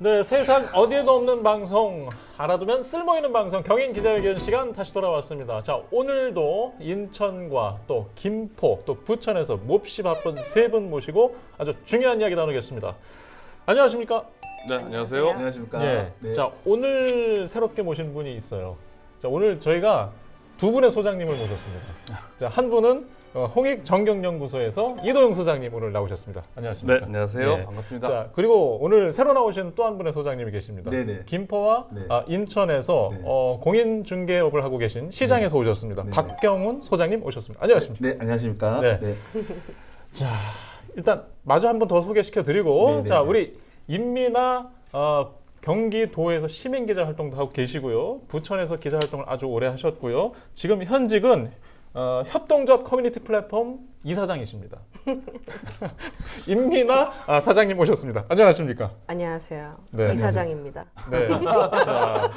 네, 세상 어디에도 없는 방송, 알아두면 쓸모있는 방송 경인 기자회견 시간 다시 돌아왔습니다. 자, 오늘도 인천과 또 김포, 또 부천에서 몹시 바쁜 세 분 모시고 아주 중요한 이야기 나누겠습니다. 안녕하십니까? 네, 안녕하세요. 안녕하십니까. 예. 네. 자, 오늘 새롭게 모신 분이 있어요. 자, 오늘 저희가 두 분의 소장님을 모셨습니다. 자, 한 분은 홍익 정경연구소에서 이도영 소장님 오늘 나오셨습니다. 안녕하십니까? 네, 안녕하세요. 네. 반갑습니다. 자, 그리고 오늘 새로 나오신 또 한 분의 소장님이 계십니다. 네네. 김포와 네. 인천에서 네. 공인중개업을 하고 계신 시장에서 오셨습니다. 네. 박경훈 소장님 오셨습니다. 안녕하십니까? 네, 안녕하십니까. 네. 자, 일단 마저 한 번 더 소개시켜 드리고 네네. 자, 우리 인미나 경기도에서 시민기자 활동도 하고 계시고요. 부천에서 기자 활동을 아주 오래 하셨고요. 지금 현직은 협동조합 커뮤니티 플랫폼 이사장이십니다. 임미나 사장님 오셨습니다. 안녕하십니까? 안녕하세요. 네. 이사장입니다. 네. 자,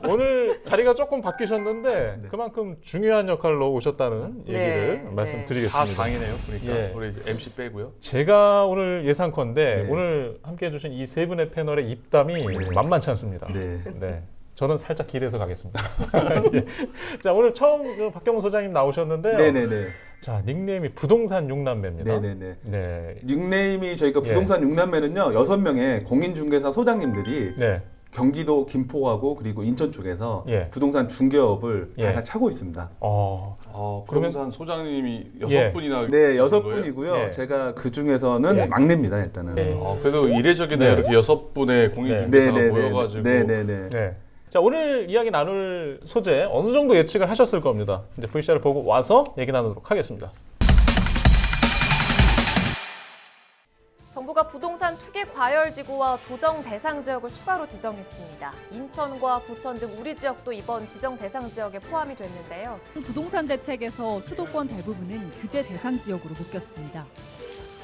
오늘 자리가 조금 바뀌셨는데 네. 그만큼 중요한 역할로 오셨다는 네. 얘기를 네. 말씀드리겠습니다. 사장이네요. 그러니까 예. 우리 MC 빼고요. 제가 오늘 예상컨대 네. 오늘 함께해 주신 이 세 분의 패널의 입담이 만만치 않습니다. 네. 네. 저는 살짝 기대서 가겠습니다. 예. 자, 오늘 처음 그 박경훈 소장님 나오셨는데요. 네네네. 자, 닉네임이 부동산 6남매입니다. 네네네. 네. 닉네임이 저희가 예. 부동산 6남매는요, 6명의 공인중개사 소장님들이 네. 경기도 김포하고 그리고 인천 쪽에서 예. 부동산 중개업을 예. 다 차고 있습니다. 그러면- 부동산 소장님이 예. 6분이나 네, 계신 6분이고요. 예. 제가 그 중에서는 예. 막내입니다, 일단은. 예. 그래도 이례적이네요. 네. 이렇게 6분의 공인중개사가 모여가지고 네네네. 네. 자, 오늘 이야기 나눌 소재 어느 정도 예측을 하셨을 겁니다. 이제 VCR을 보고 와서 얘기 나누도록 하겠습니다. 정부가 부동산 투기 과열 지구와 조정 대상 지역을 추가로 지정했습니다. 인천과 부천 등 우리 지역도 이번 지정 대상 지역에 포함이 됐는데요. 부동산 대책에서 수도권 대부분은 규제 대상 지역으로 묶였습니다.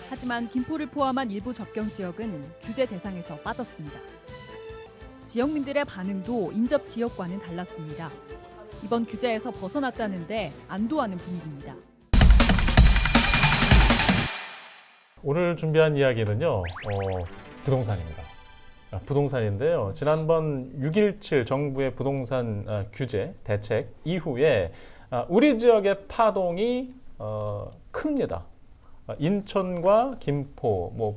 하지만 김포를 포함한 일부 접경 지역은 규제 대상에서 빠졌습니다. 지역민들의 반응도 인접 지역과는 달랐습니다. 이번 규제에서 벗어났다는데 안도하는 분위기입니다. 오늘 준비한 이야기는요, 부동산입니다. 부동산인데요. 지난번 6.17 정부의 부동산 규제 대책 이후에 우리 지역의 파동이 큽니다. 인천과 김포,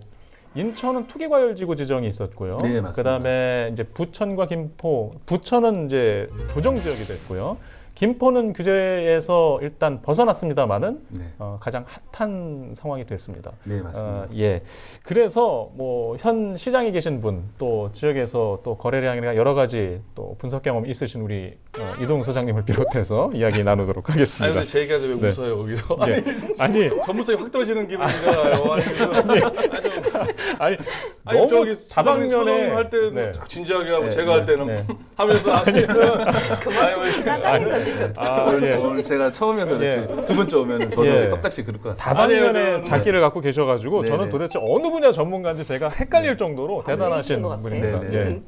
인천은 투기과열지구 지정이 있었고요. 네, 맞습니다. 그다음에 이제 부천과 김포, 부천은 이제 조정 지역이 됐고요. 김포는 규제에서 일단 벗어났습니다만은 네. 가장 핫한 상황이 됐습니다. 네, 맞습니다. 예. 그래서 현 시장에 계신 분, 또 지역에서 또 거래량이나 여러 가지 또 분석 경험 있으신 우리 이동 소장님을 비롯해서 이야기 나누도록 아니 하겠습니다. 근데 제 얘기하는데 왜 네. 웃어요 거기서? 예. 아니, 전문성이 확 떨어지는 기분이잖아요. 아니 아니 너무 저기 다방면에 할 때는 네. 진지하게 하고 네, 제가 할 때는 네. 하면서 하시면 지나가는 거지, 저도. 예. 오늘 제가 처음이어서 그렇지 예. 두 번째 오면 저도 예. 똑같이 그럴 것 같습니다. 다방면에 아니요, 자기를 갖고 계셔가지고 네네. 저는 도대체 어느 분야 전문가인지 제가 헷갈릴 정도로 대단하신 것 같아. 분입니다. 네네. 예.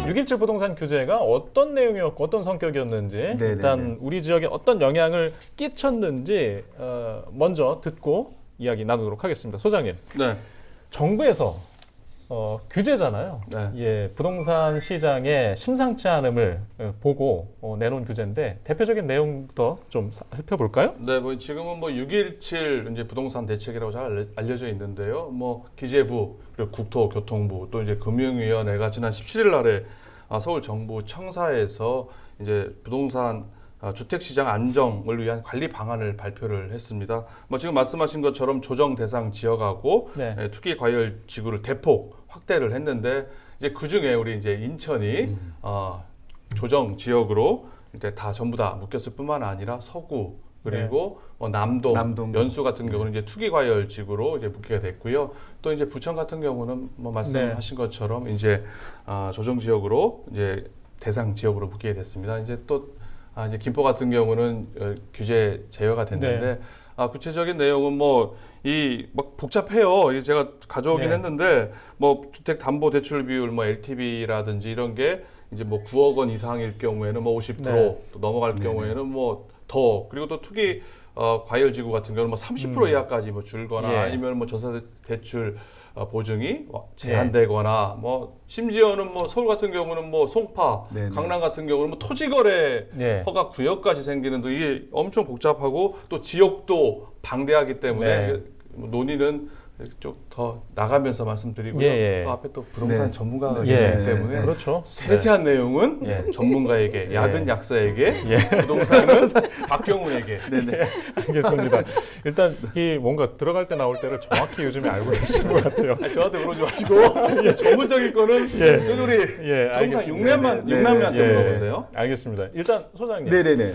6.17 부동산 규제가 어떤 내용이었고 어떤 성격이었는지 네네네. 일단 우리 지역에 어떤 영향을 끼쳤는지 먼저 듣고 이야기 나누도록 하겠습니다. 소장님, 네. 정부에서 규제잖아요. 네. 예, 부동산 시장의 심상치 않음을 보고 내놓은 규제인데 대표적인 내용부터 좀 살펴볼까요? 네, 지금은 6.17 이제 부동산 대책이라고 잘 알려져 있는데요. 기재부 그리고 국토교통부 또 이제 금융위원회가 지난 17일 날에 서울 정부 청사에서 이제 부동산 주택시장 안정을 위한 관리 방안을 발표를 했습니다. 지금 말씀하신 것처럼 조정 대상 지역하고 네. 투기 과열 지구를 대폭 확대를 했는데 이제 그 중에 우리 이제 인천이 조정 지역으로 이렇게 다 전부 다 묶였을 뿐만 아니라 서구 그리고 남동, 연수 같은 경우는 이제 투기 과열 지구로 이제 묶이게 됐고요. 또 이제 부천 같은 경우는 말씀하신 것처럼 이제 조정 지역으로 이제 대상 지역으로 묶이게 됐습니다. 이제 또 이제 김포 같은 경우는 규제 제외가 됐는데 구체적인 내용은 막 복잡해요. 이게 제가 가져오긴 네. 했는데 주택 담보 대출 비율 LTV라든지 이런 게 이제 9억 원 이상일 경우에는 50% 네. 또 넘어갈 경우에는 더 그리고 또 투기 과열지구 같은 경우는 30% 이하까지 줄거나 예. 아니면 전세 대출 보증이 제한되거나 뭐 심지어는 뭐 서울 같은 경우는 뭐 송파, 네네. 강남 같은 경우는 뭐 토지거래 예. 허가 구역까지 생기는데 이게 엄청 복잡하고 또 지역도 방대하기 때문에 네. 논의는 좀 더 나가면서 말씀드리고요. 예, 예. 또 앞에 또 부동산 네. 전문가가 예. 계시기 때문에 그렇죠. 세세한 내용은 예. 전문가에게, 약은 예. 약사에게, 예. 부동산은 박경훈에게. 네네. 알겠습니다. 일단 이 뭔가 들어갈 때 나올 때를 정확히 요즘에 알고 계신 것 같아요. 아니, 저한테 물어보지 마시고 전문적인 거는 예. 저기 우리 예, 부동산 알겠습니다. 육남매한테 예. 물어보세요. 알겠습니다. 일단 소장님, 네네네.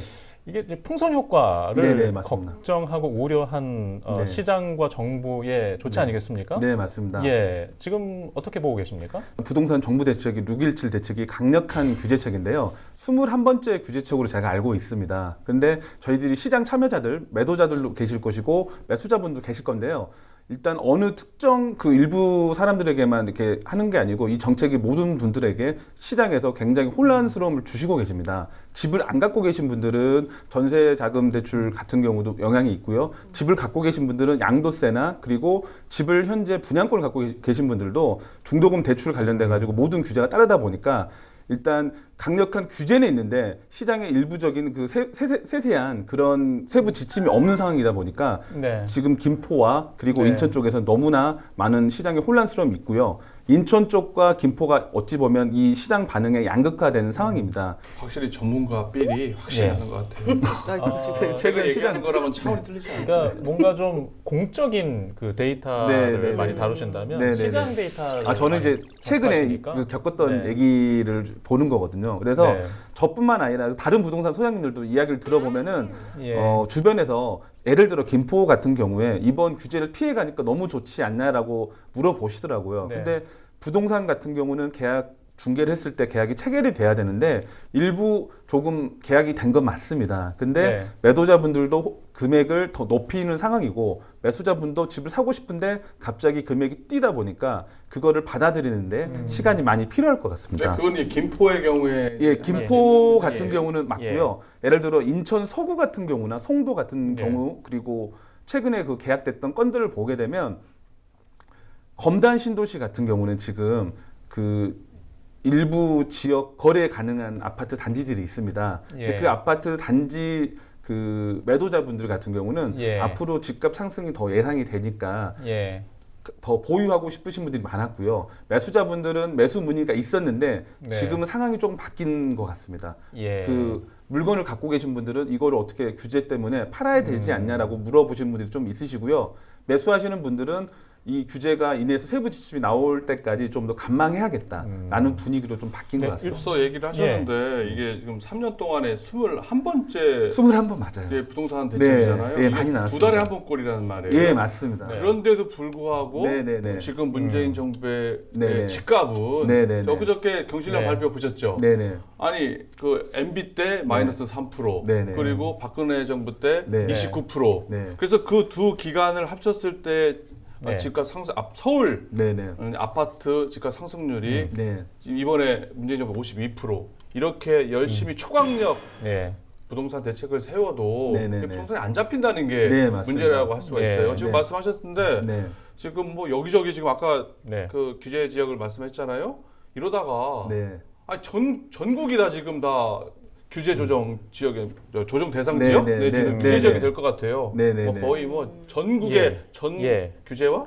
이게 이제 풍선 효과를 네네, 맞습니다. 걱정하고 우려한 네. 시장과 정부의 조치 네. 아니겠습니까? 네, 맞습니다. 예, 지금 어떻게 보고 계십니까? 부동산 정부 대책이 6.17 대책이 강력한 규제책인데요. 21번째 규제책으로 제가 알고 있습니다. 근데 저희들이 시장 참여자들, 매도자들도 계실 것이고 매수자분도 계실 건데요. 일단 어느 특정 그 일부 사람들에게만 이렇게 하는 게 아니고 이 정책이 모든 분들에게 시장에서 굉장히 혼란스러움을 주시고 계십니다. 집을 안 갖고 계신 분들은 전세 자금 대출 같은 경우도 영향이 있고요. 집을 갖고 계신 분들은 양도세나 그리고 집을 현재 분양권을 갖고 계신 분들도 중도금 대출 관련돼 가지고 모든 규제가 따르다 보니까 일단 강력한 규제는 있는데 시장의 일부적인 그 세세한 그런 세부 지침이 없는 상황이다 보니까 네. 지금 김포와 그리고 네. 인천 쪽에서 너무나 많은 시장의 혼란스러움이 있고요. 인천 쪽과 김포가 어찌 보면 이 시장 반응에 양극화되는 상황입니다. 확실히 전문가 삘이 확실히 예. 나는 것 같아요. 최근 제가 시장 얘기하는 거랑은 차원이 틀리지 않죠. 그러니까 뭔가 좀 공적인 그 데이터를 네, 네, 많이 네. 다루신다면 네, 네, 시장 네. 데이터를 저는 이제 많이 최근에 접하시니까. 그 겪었던 네. 얘기를 보는 거거든요. 그래서 네. 저뿐만 아니라 다른 부동산 소장님들도 이야기를 들어보면은 예. 주변에서 예를 들어 김포 같은 경우에 이번 규제를 피해 가니까 너무 좋지 않냐라고 물어보시더라고요. 네. 근데 부동산 같은 경우는 계약 중개를 했을 때 계약이 체결이 돼야 되는데 일부 조금 계약이 된 건 맞습니다. 근데 네. 매도자분들도 금액을 더 높이는 상황이고 매수자분도 집을 사고 싶은데 갑자기 금액이 뛰다 보니까 그거를 받아들이는데 시간이 많이 필요할 것 네, 같습니다. 그건 이 김포의 경우에 예, 김포 예. 같은 예. 경우는 맞고요. 예를 들어 인천 서구 같은 경우나 송도 같은 예. 경우 그리고 최근에 그 계약됐던 건들을 보게 되면 검단 신도시 같은 경우는 지금 그 일부 지역 거래 가능한 아파트 단지들이 있습니다. 근데 예. 그 아파트 단지 그 매도자분들 같은 경우는 예. 앞으로 집값 상승이 더 예상이 되니까 예. 더 보유하고 싶으신 분들이 많았고요. 매수자분들은 매수 문의가 있었는데 네. 지금은 상황이 조금 바뀐 것 같습니다. 예. 그 물건을 갖고 계신 분들은 이거를 어떻게 규제 때문에 팔아야 되지 않냐라고 물어보시는 분들이 좀 있으시고요. 매수하시는 분들은 이 규제가 인해서 세부 지침이 나올 때까지 좀 더 감망해야겠다라는 분위기로 좀 바뀐 네, 것 같습니다. 앞서 얘기를 하셨는데 이게 지금 3년 동안에 21번째 21번 맞아요. 부동산 대책이잖아요. 네, 이게 많이 두 나왔습니다. 달에 한 번 꼴이라는 말이에요. 예, 맞습니다. 네. 그런데도 불구하고 네네네. 지금 문재인 정부의 네네. 집값은 네네네. 엊그저께 경실련 네. 발표 보셨죠? 네네. 아니 그 MB 때 마이너스 3% 네네. 그리고 박근혜 정부 때 네. 29%. 네. 그래서 그 두 기간을 합쳤을 때 네. 집값 상승 서울 네네. 아파트 집값 상승률이 네. 지금 이번에 문재인 정부 52% 이렇게 열심히 초강력 예. 부동산 대책을 세워도 네네네. 이게 부동산이 안 잡힌다는 게 네, 맞습니다. 문제라고 할 수가 네. 있어요. 지금 네. 말씀하셨는데 네. 지금 뭐 여기저기 지금 아까 네. 그 규제 지역을 말씀했잖아요. 이러다가 네. 아니 전국이 다 지금 다 규제 조정 지역에 조정 대상 네, 지역 네, 내지는 네, 피해 네, 지역이 네. 될 것 같아요. 네, 네, 뭐 네. 거의 뭐 전국의 예. 전 예. 규제와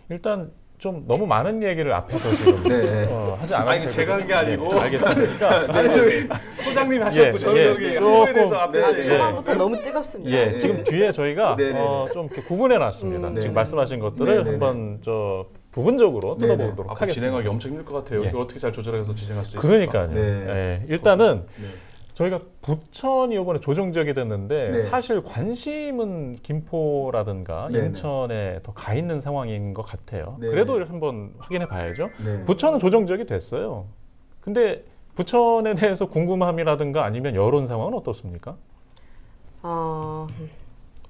일단 좀 너무 많은 얘기를 앞에서 지금 네. 하지 않았어요. 아니, 제가 한게 아니고. 네, 알겠습니다. 그러니까 아니 저기 소장님이 하셨고 예, 저는 예. 여기 조금, 한거에 대해서 앞에 네, 아, 네. 초반부터 너무 뜨겁습니다. 예, 네. 지금 뒤에 저희가 네, 네, 네. 좀 이렇게 구분해 놨습니다. 음. 지금 네. 말씀하신 것들을 네, 네, 한번 저 부분적으로 네, 네. 뜯어보도록 앞으로 하겠습니다. 진행하기 엄청 힘들 것 같아요. 예. 이걸 어떻게 잘 조절해서 진행할 수 있을까? 그러니까요. 네. 예, 일단은 네. 저희가 부천이 이번에 조정 지역이 됐는데 네. 사실 관심은 김포라든가 네, 네. 인천에 더 가 있는 상황인 것 같아요. 네. 그래도 한번 확인해 봐야죠. 네. 부천은 조정 지역이 됐어요. 근데 부천에 대해서 궁금함이라든가 아니면 여론 상황은 어떻습니까?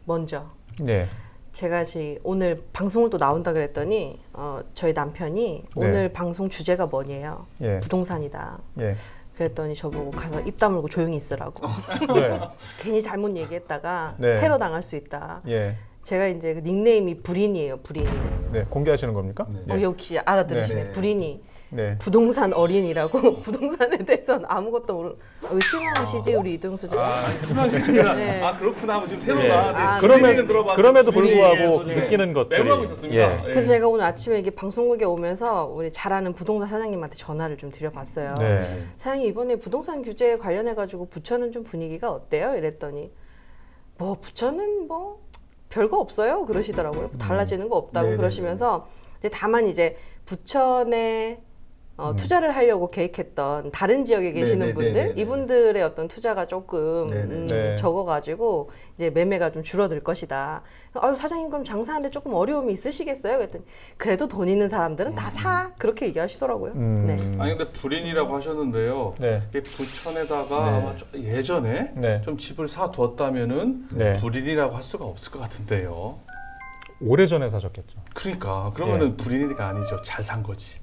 먼저 네. 제가 지금 오늘 방송을 또 나온다 그랬더니 저희 남편이 네. 오늘 방송 주제가 뭐냐요? 예. 부동산이다. 예. 그랬더니 저보고 가서 입 다물고 조용히 있으라고. 네. 괜히 잘못 얘기했다가 네. 테러 당할 수 있다. 예. 제가 이제 그 닉네임이 불인이에요. 불인이. 네, 공개하시는 겁니까? 네. 역시 알아들으시네. 네. 불인이. 네. 부동산 어린이라고 부동산에 대해서는 아무것도 모르. 실망하시지 우리 이동수 님. 심하게 아니라 네. 아 그렇구나 하고 지금 새로 예. 나왔는데 그럼에도 불구하고 느끼는 것들이 메모하고 있었습니다. 예. 예. 그래서 제가 오늘 아침에 이게 방송국에 오면서 우리 잘 아는 부동산 사장님한테 전화를 좀 드려봤어요. 네. 사장님 이번에 부동산 규제 관련해 가지고 부천은 좀 분위기가 어때요? 이랬더니 뭐 부천은 뭐 별거 없어요 그러시더라고요. 뭐 달라지는 거 없다고 네네네. 그러시면서 이제 다만 이제 부천에 투자를 하려고 계획했던 다른 지역에 계시는 네네네네네. 분들 이분들의 어떤 투자가 조금 네네. 네. 적어가지고 이제 매매가 좀 줄어들 것이다. 아유 사장님 그럼 장사하는데 조금 어려움이 있으시겠어요? 그랬더니 그래도 돈 있는 사람들은 다 사 그렇게 얘기하시더라고요. 네. 아니 근데 불인이라고 하셨는데요. 네. 이게 부천에다가 네. 아마 예전에 네. 좀 집을 사두었다면은 네. 불인이라고 할 수가 없을 것 같은데요. 오래전에 사셨겠죠. 그러니까 그러면은 불인이가 아니죠. 잘 산 거지.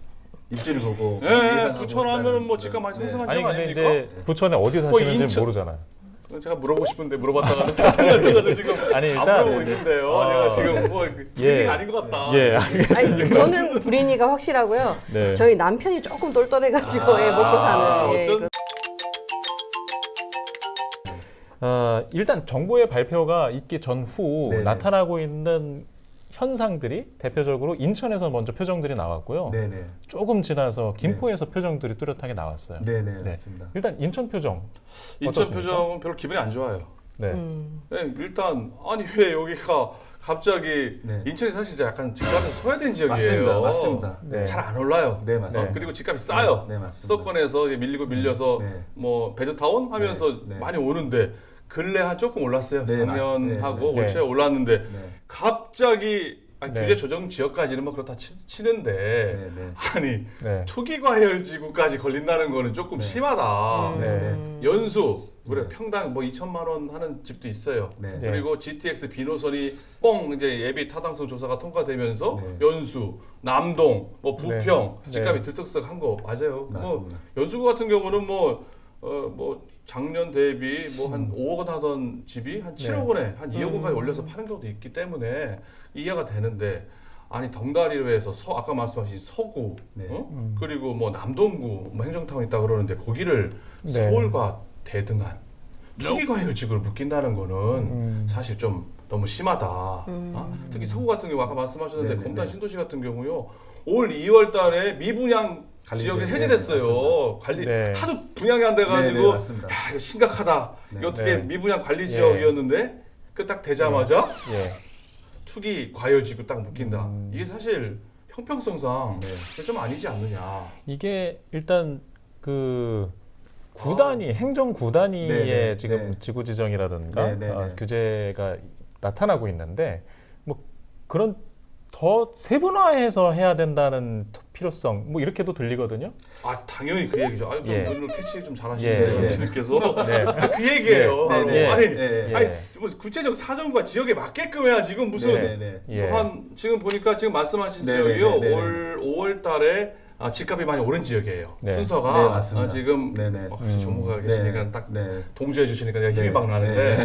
입지를 보고 예, 부천 하면은 뭐 집값 많이 네. 상승한 아니 지역 근데 아닙니까? 이제 부천에 어디 뭐 사시는지 인천- 모르잖아요. 제가 물어보고 싶은데 물어봤다가는 생각나가지고 지금 아니, 안 일단- 물어보고 있는데요. 아, 제가 지금 뭐 불인이가 예. 아닌 것 같다. 예, 알겠습니다. 아니, 저는 불인이가 확실하고요. 네. 저희 남편이 조금 똘똘해가지고 예, 먹고 사는. 예, 어쩐- 일단 정부의 발표가 있기 전후 네네. 나타나고 있는 현상들이 대표적으로 인천에서 먼저 표정들이 나왔고요. 네네. 조금 지나서 김포에서 표정들이 뚜렷하게 나왔어요. 네네. 네. 맞습니다. 일단 인천 표정. 인천 어떠십니까? 표정은 별로 기분이 안 좋아요. 네. 네, 일단 아니 왜 여기가 갑자기 네. 인천이 사실 이제 약간 집값이 소외된 지역이에요. 맞습니다. 맞습니다. 네. 잘 안 올라요. 네, 맞습니다. 그리고 집값이 싸요. 네, 맞습니다. 수도권에서 이게 밀리고 밀려서 네. 뭐 베드타운 하면서 네, 네. 많이 오는데 근래 한 조금 올랐어요. 네, 작년하고 맞습니다. 네. 올초에 올랐는데 네. 갑자기 네. 규제 조정 지역까지는 뭐 그렇다 치는데 네, 네. 아니 네. 투기 과열 지구까지 걸린다는 거는 조금 네. 심하다. 네. 연수 그래 네. 평당 뭐 2천만 원 하는 집도 있어요. 네. 네. 그리고 GTX 비노선이 뻥 이제 예비 타당성 조사가 통과되면서 네. 연수, 남동, 뭐 부평 네. 집값이 네. 들썩한 거 맞아요. 뭐 맞습니다. 연수구 같은 경우는 뭐 작년 대비 뭐 한 5억 원 하던 집이 한 7억 원에 한 2억 원까지 올려서 파는 경우도 있기 때문에 이해가 되는데 아니 덩다리로 해서 아까 말씀하신 서구 네. 그리고 뭐 남동구 뭐 행정타운 있다 그러는데 거기를 네. 서울과 대등한 투기과열지구를 묶인다는 거는 사실 좀 너무 심하다. 특히 서구 같은 경우 아까 말씀하셨는데 네네네. 검단 신도시 같은 경우요. 올 2월 달에 미분양 관리 지역이 지역. 해제됐어요. 네, 관리 네. 하도 분양이 안 돼가지고 네, 네, 맞습니다. 야 이거 심각하다. 네. 이거 어떻게 네. 미분양 관리 예. 지역이었는데 그 딱 되자마자 예. 투기 과열지구 딱 묶인다. 이게 사실 형평성상 네. 좀 아니지 않느냐. 이게 일단 그 구단위 행정 구단위의 네네, 지금 네. 지구 지정이라든가 네네네. 규제가 나타나고 있는데 뭐 그런 더 세분화해서 해야 된다는 필요성 뭐 이렇게도 들리거든요. 아 당연히 그 얘기죠. 아니 좀 예. 오늘 캐치 좀 예. 잘하시네요, 교수님께서. 네. 그 얘기예요. 예. 바로. 네. 아니, 예. 아니 뭐 구체적 사정과 지역에 맞게끔 해야 지금 무슨 네네. 예. 한 지금 보니까 지금 말씀하신 네, 지역이요. 네, 네, 네. 올 5월달에 집값이 많이 오른 지역이에요. 네. 순서가 네, 맞습니다. 지금 네네. 혹시 전문가가 계시니까 딱 네. 동조해 주시니까 내가 힘이 네. 막 나는데 네.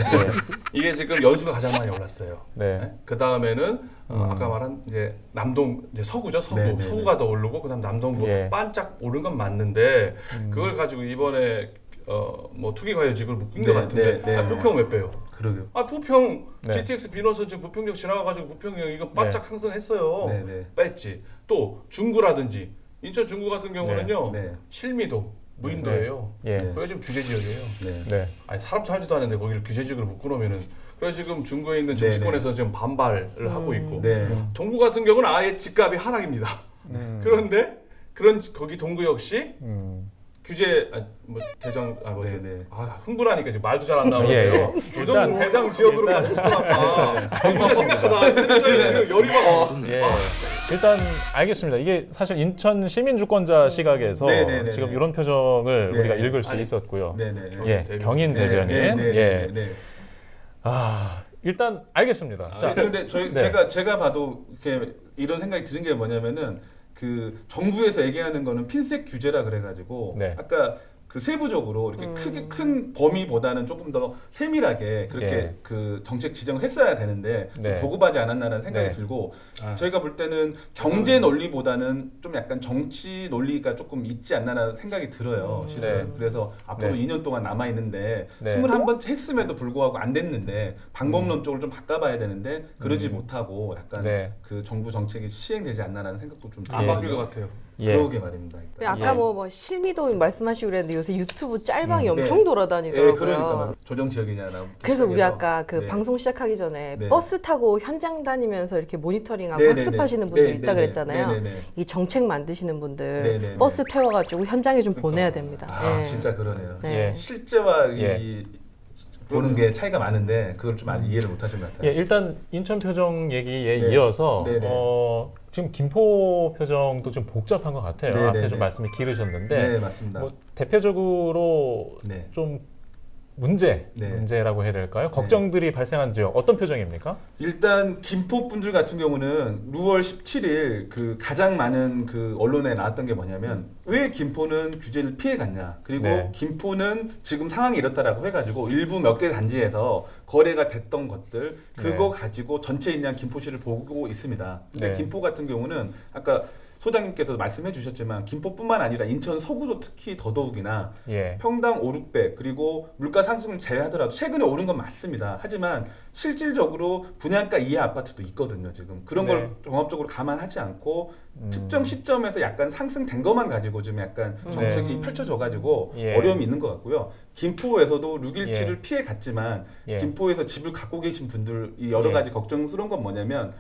이게 지금 연수가 가장 많이 올랐어요. 네. 그 다음에는 아까 말한 이제 남동 이제 서구죠. 서구 네, 네, 서구가 더 오르고 그다음 남동부 예. 반짝 오른 건 맞는데 그걸 가지고 이번에 뭐 투기 과열지구를 묶은 것 네, 같은데 네, 네. 부평 몇 배요? 그러게요. 부평 네. GTX 비노선 지금 부평역 지나가가지고 부평역 이거 바짝 상승했어요. 네, 네. 뺐지. 또 중구라든지 인천 중구 같은 경우는요. 네. 실미도 무인도예요. 예. 네. 거기가 지금 규제 지역이에요. 네. 네. 아니 사람 살지도 않는데 거기를 규제 지역으로 묶어놓으면은 그래서 지금 중구에 있는 네, 정치권에서 지금 반발을 하고 있고 네. 동구 같은 경우는 아예 집값이 하락입니다. 그런데 거기 동구 역시 규제 뭐 대장 네, 네. 흥분하니까 지금 말도 잘 안 나오는데요. 예. 조정 일단- 대장 지역으로 가지고 왔다. 이거 심각하다. 열이 막. 예. 일단 알겠습니다. 이게 사실 인천 시민주권자 시각에서 네, 네, 네, 지금 네. 이런 표정을 네. 우리가 읽을 수 아니, 있었고요. 네네. 예, 경인 네, 대변인. 네, 네, 예. 네, 네. 일단 알겠습니다. 자, 근데 네. 제가 봐도 이렇게 이런 생각이 드는 게 뭐냐면은 그 정부에서 얘기하는 거는 핀셋 규제라 그래가지고 네. 아까 그 세부적으로 이렇게 음. 크게 큰 범위보다는 조금 더 세밀하게 그렇게 예. 그 정책 지정을 했어야 되는데 좀 네. 조급하지 않았나라는 생각이 네. 들고 아. 저희가 볼 때는 경제 논리보다는 좀 약간 정치 논리가 조금 있지 않나라는 생각이 들어요. 실은. 네. 그래서 앞으로 네. 2년 동안 남아 있는데 네. 21번 했음에도 불구하고 안 됐는데 방법론적으로 좀 바꿔봐야 되는데 그러지 못하고 약간 네. 그 정부 정책이 시행되지 않나라는 생각도 좀 안 예. 바뀔 것 같아요. 예. 그러게 말입니다. 일단. 근데 아까 예. 뭐 실미도 말씀하시고 그랬는데 요새 유튜브 짤방이 네. 엄청 예, 돌아다니더라고요. 그러니까 조정 지역이냐나. 그래서 우리 아까 그 네. 방송 시작하기 전에 네. 버스 타고 현장 다니면서 이렇게 모니터링하고 네네네. 학습하시는 분들 네네네. 있다 그랬잖아요. 네네네. 이 정책 만드시는 분들 네네네. 버스 태워가지고 현장에 좀 그러니까. 보내야 됩니다. 아 예. 진짜 그러네요. 네. 실제와 예. 이 보는 게 차이가 많은데 그걸 좀 아직 이해를 못하신 것 같아요. 예, 일단 인천 표정 얘기에 네. 이어서 네네. 지금 김포 표정도 좀 복잡한 것 같아요. 네네네. 앞에 좀 말씀이 길으셨는데 네 맞습니다. 뭐 대표적으로 네. 좀 네. 문제라고 해야 될까요? 걱정들이 발생한 지역 어떤 표정입니까? 일단 김포 분들 같은 경우는 6월 17일 그 가장 많은 그 언론에 나왔던 게 뭐냐면 왜 김포는 규제를 피해 갔냐 그리고 네. 김포는 지금 상황이 이렇다라고 해가지고 일부 몇 개 단지에서 거래가 됐던 것들 그거 네. 가지고 전체 인양 김포시를 보고 있습니다. 근데 네. 김포 같은 경우는 아까 소장님께서 말씀해 주셨지만 김포뿐만 아니라 인천 서구도 특히 더더욱이나 예. 평당 5, 600 그리고 물가 상승을 제외하더라도 최근에 오른 건 맞습니다. 하지만 실질적으로 분양가 이하 아파트도 있거든요. 지금 그런 네. 걸 종합적으로 감안하지 않고 특정 시점에서 약간 상승된 것만 가지고 좀 약간 정책이 네. 펼쳐져 가지고 예. 어려움이 있는 것 같고요. 김포에서도 6.17을 예. 피해 갔지만 예. 김포에서 집을 갖고 계신 분들이 여러 예. 가지 걱정스러운 건 뭐냐면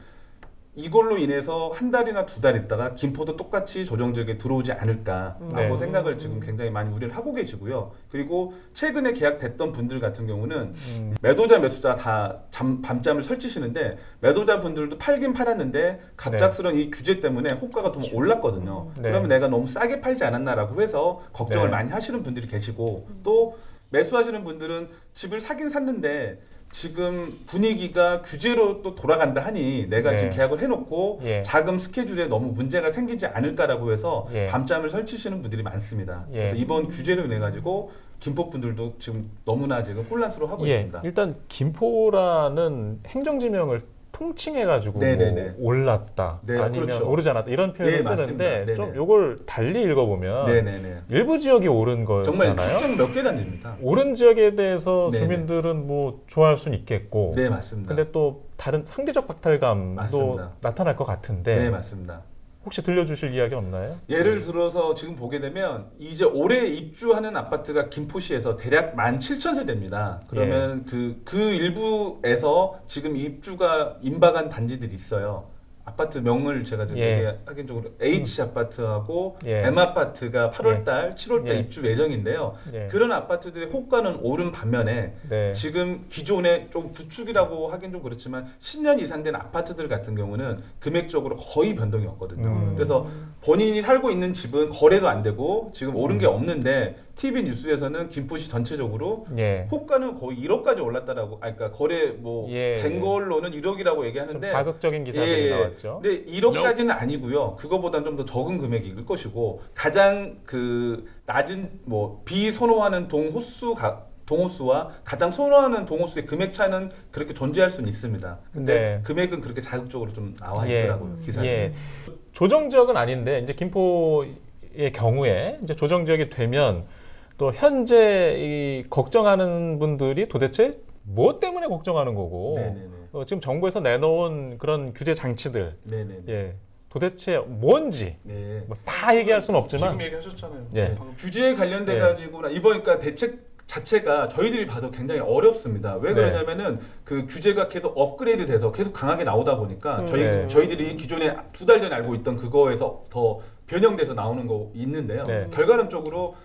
이걸로 인해서 한 달이나 두 달 있다가 김포도 똑같이 조정지역에 들어오지 않을까라고 네. 생각을 지금 굉장히 많이 우려를 하고 계시고요. 그리고 최근에 계약됐던 분들 같은 경우는 매도자 매수자 다 밤잠을 설치시는데 매도자 분들도 팔긴 팔았는데 갑작스러운 이 규제 때문에 호가가 좀 올랐거든요. 네. 그러면 내가 너무 싸게 팔지 않았나라고 해서 걱정을 네. 많이 하시는 분들이 계시고 또 매수하시는 분들은 집을 사긴 샀는데 지금 분위기가 규제로 또 돌아간다 하니 내가 네. 지금 계약을 해놓고 예. 자금 스케줄에 너무 문제가 생기지 않을까라고 해서 예. 밤잠을 설치시는 분들이 많습니다. 예. 그래서 이번 규제로 인해 가지고 김포 분들도 지금 너무나 지금 혼란스러워하고 예. 있습니다. 일단 김포라는 행정지명을 통칭해가지고 네네네. 뭐 올랐다 네, 아니면 그렇죠. 오르지 않았다 이런 표현을 네, 맞습니다. 쓰는데 네네. 좀 요걸 달리 읽어보면 네네네. 일부 지역이 오른 정말 거잖아요. 특정 몇 개 단지입니다. 오른 지역에 대해서 네네. 주민들은 뭐 좋아할 수는 있겠고 네 맞습니다. 근데 또 다른 상대적 박탈감도 맞습니다. 나타날 것 같은데 네 맞습니다. 혹시 들려주실 이야기 없나요? 예를 들어서 지금 보게 되면 이제 올해 입주하는 아파트가 김포시에서 대략 17,000세대입니다. 그러면 예. 그 일부에서 지금 입주가 임박한 단지들이 있어요. 아파트 명을 제가 지금 예. 하긴 쪽으로 H 아파트하고 예. M 아파트가 8월달, 7월달 예. 입주 예정인데요. 예. 그런 아파트들의 호가는 오른 반면에 네. 지금 기존에 좀 구축이라고 하긴 좀 그렇지만 10년 이상 된 아파트들 같은 경우는 금액적으로 거의 변동이 없거든요. 그래서 본인이 살고 있는 집은 거래도 안 되고 지금 오른 게 없는데 TV 뉴스에서는 김포시 전체적으로 예. 호가는 거의 1억까지 올랐다라고, 그러니까 거래 뭐 예, 된 예. 걸로는 1억이라고 좀 얘기하는데 자극적인 기사들이 예, 나왔죠. 근데 1억까지는 아니고요. 그거보다는 좀 더 적은 금액일 것이고 가장 그 낮은 뭐 비선호하는 동호수와 가장 선호하는 동호수의 금액 차는 그렇게 존재할 수는 있습니다. 근데 네. 금액은 그렇게 자극적으로 좀 나와 예. 있더라고요. 기사에. 예. 조정 지역은 아닌데 이제 김포의 경우에 이제 조정 지역이 되면 또 현재 이 걱정하는 분들이 도대체 뭐 때문에 걱정하는 거고 네네네. 지금 정부에서 내놓은 그런 규제 장치들 네네네. 예. 도대체 뭔지 네. 뭐 다 얘기할 수는 없지만 지금 얘기하셨잖아요. 예. 방금 규제에 관련돼 네. 가지고 이번 그러니까 대책 자체가 저희들이 봐도 굉장히 어렵습니다. 왜 네. 그러냐면은 그 규제가 계속 업그레이드 돼서 계속 강하게 나오다 보니까 네. 저희들이 기존에 2달 전에 알고 있던 그거에서 더 변형돼서 나오는 거 있는데요. 네. 결과론적으로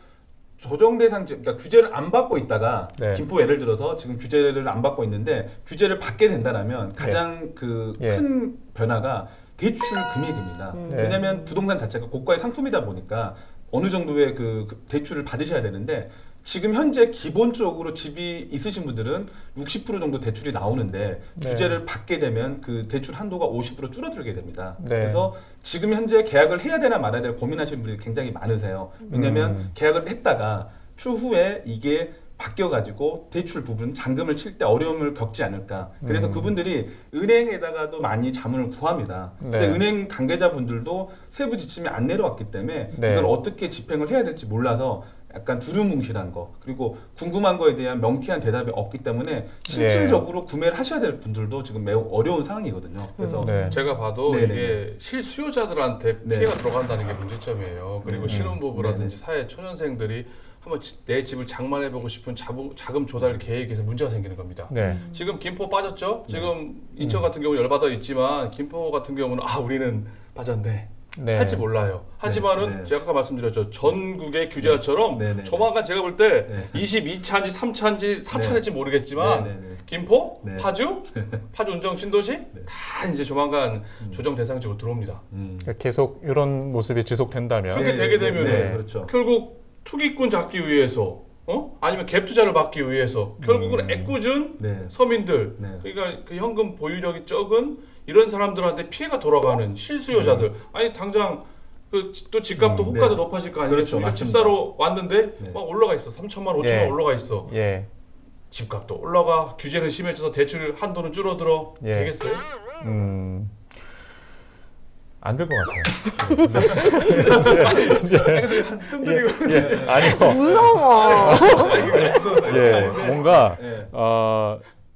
조정 대상 그러니까 규제를 안 받고 있다가 네. 김포 예를 들어서 지금 규제를 안 받고 있는데 규제를 받게 된다면 가장 그 예. 큰 변화가 대출 금액입니다. 네. 왜냐하면 부동산 자체가 고가의 상품이다 보니까 어느 정도의 그 대출을 받으셔야 되는데 지금 현재 기본적으로 집이 있으신 분들은 60% 정도 대출이 나오는데 네. 규제를 받게 되면 그 대출 한도가 50% 줄어들게 됩니다. 네. 그래서 지금 현재 계약을 해야 되나 말아야 되나 고민하시는 분들이 굉장히 많으세요. 왜냐하면 계약을 했다가 추후에 이게 바뀌어가지고 대출 부분 잔금을 칠 때 어려움을 겪지 않을까. 그래서 그분들이 은행에다가도 많이 자문을 구합니다. 근데 네. 은행 관계자분들도 세부 지침이 안 내려왔기 때문에 네. 이걸 어떻게 집행을 해야 될지 몰라서 약간 두루뭉실한 거, 그리고 궁금한 거에 대한 명쾌한 대답이 없기 때문에 실질적으로 구매를 하셔야 될 분들도 지금 매우 어려운 상황이거든요. 그래서 네. 제가 봐도 네네네. 이게 실수요자들한테 네. 피해가 들어간다는 게 문제점이에요. 그리고 신혼부부라든지 사회 초년생들이 한번 내 집을 장만해보고 싶은 자금 조달 계획에서 문제가 생기는 겁니다. 네. 지금 김포 빠졌죠? 지금 인천 같은 경우는 열받아 있지만 김포 같은 경우는 우리는 빠졌네. 네. 할지 몰라요. 하지만은 네. 제가 아까 말씀드렸죠. 전국의 규제처럼 네. 네. 조만간 제가 볼 때 네. 22차인지 3차인지 4차인지 모르겠지만 네. 네. 네. 김포, 네. 파주 운정 신도시 다 이제 조만간 조정 대상지로 들어옵니다. 계속 이런 모습이 지속된다면 그렇게 되게 되면은 네. 그렇죠. 결국 투기꾼 잡기 위해서 아니면 갭 투자를 받기 위해서 결국은 애꿎은 네. 서민들 네. 그러니까 그 현금 보유력이 적은 이런 사람들한테 피해가 돌아가는 실수요자들 아니 당장 또 집값도 호가도 네. 높아질 거 그렇죠, 아니겠습니까? 맞습니다. 집 사러 왔는데 네. 막 올라가 있어. 3천만 원, 5천만 예. 원 올라가 있어. 예. 집값도 올라가 규제는 심해져서 대출 한도는 줄어들어. 예. 되겠어요? 안 될 것 같아요. 예. 아니요. 무서워. 예. 뭔가 네.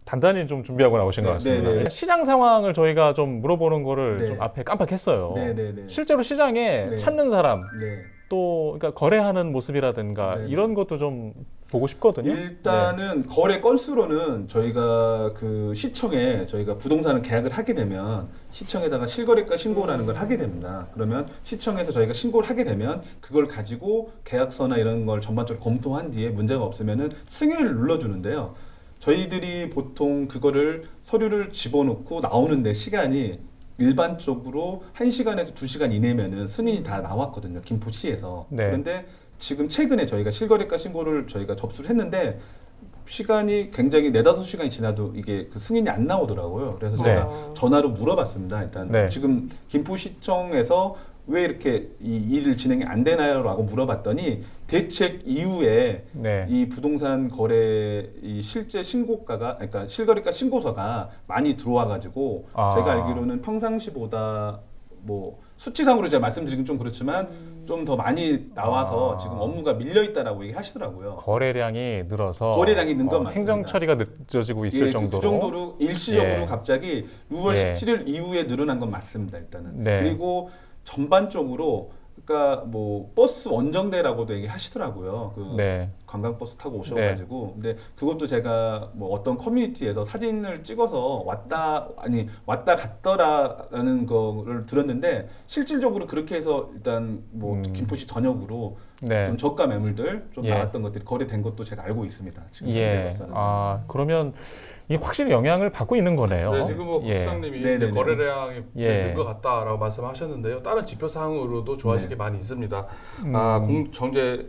단단히 좀 준비하고 나오신 것 네, 같습니다. 네, 네. 시장 상황을 저희가 좀 물어보는 거를 네. 좀 앞에 깜빡했어요. 네. 실제로 시장에 네. 찾는 사람 네. 또 그러니까 거래하는 모습이라든가 네. 이런 것도 좀 보고 싶거든요. 일단은 거래 건수로는 저희가 그 시청에 저희가 부동산을 계약을 하게 되면 시청에다가 실거래가 신고라는 걸 하게 됩니다. 그러면 시청에서 저희가 신고를 하게 되면 그걸 가지고 계약서나 이런 걸 전반적으로 검토한 뒤에 문제가 없으면은 승인을 눌러주는데요. 저희들이 보통 그거를 서류를 집어넣고 나오는데 시간이 일반적으로 1시간에서 2시간 이내면은 승인이 다 나왔거든요. 김포시에서. 네. 그런데 지금 최근에 저희가 실거래가 신고를 저희가 접수를 했는데 시간이 굉장히 4-5시간이 지나도 이게 그 승인이 안 나오더라고요. 그래서 네. 제가 전화로 물어봤습니다. 일단 네. 지금 김포시청에서 왜 이렇게 이 일을 진행이 안 되나요? 라고 물어봤더니 대책 이후에 네. 이 부동산 거래 이 실제 신고가가 그러니까 실거래가 신고서가 많이 들어와 가지고 제가 알기로는 평상시보다 뭐 수치상으로 제가 말씀드리긴 좀 그렇지만 좀 더 많이 나와서 지금 업무가 밀려 있다라고 얘기하시더라고요. 거래량이 늘어서 거래량이 는 건 맞습니다. 행정 처리가 늦어지고 있을 예, 정도로. 그 정도로 일시적으로 예. 갑자기 6월 예. 17일 이후에 늘어난 건 맞습니다. 일단은. 네. 그리고 전반적으로 그러니까 뭐 버스 원정대라고도 얘기하시더라고요. 그 네. 관광버스 타고 오셔가지고 근데 그것도 제가 뭐 어떤 커뮤니티에서 사진을 찍어서 왔다 갔더라라는 거를 들었는데 실질적으로 그렇게 해서 일단 뭐 김포시 전역으로 네. 좀 저가 매물들 좀 예. 나왔던 것들이 거래된 것도 제가 알고 있습니다. 지금 예. 현재로서는. 그러면 이 확실히 영향을 받고 있는 거네요. 네, 지금 뭐 예. 국장님이 네네네. 거래량이 예. 는 것 같다라고 말씀하셨는데요. 다른 지표 사항으로도 좋아질 게 많이 있습니다. 정제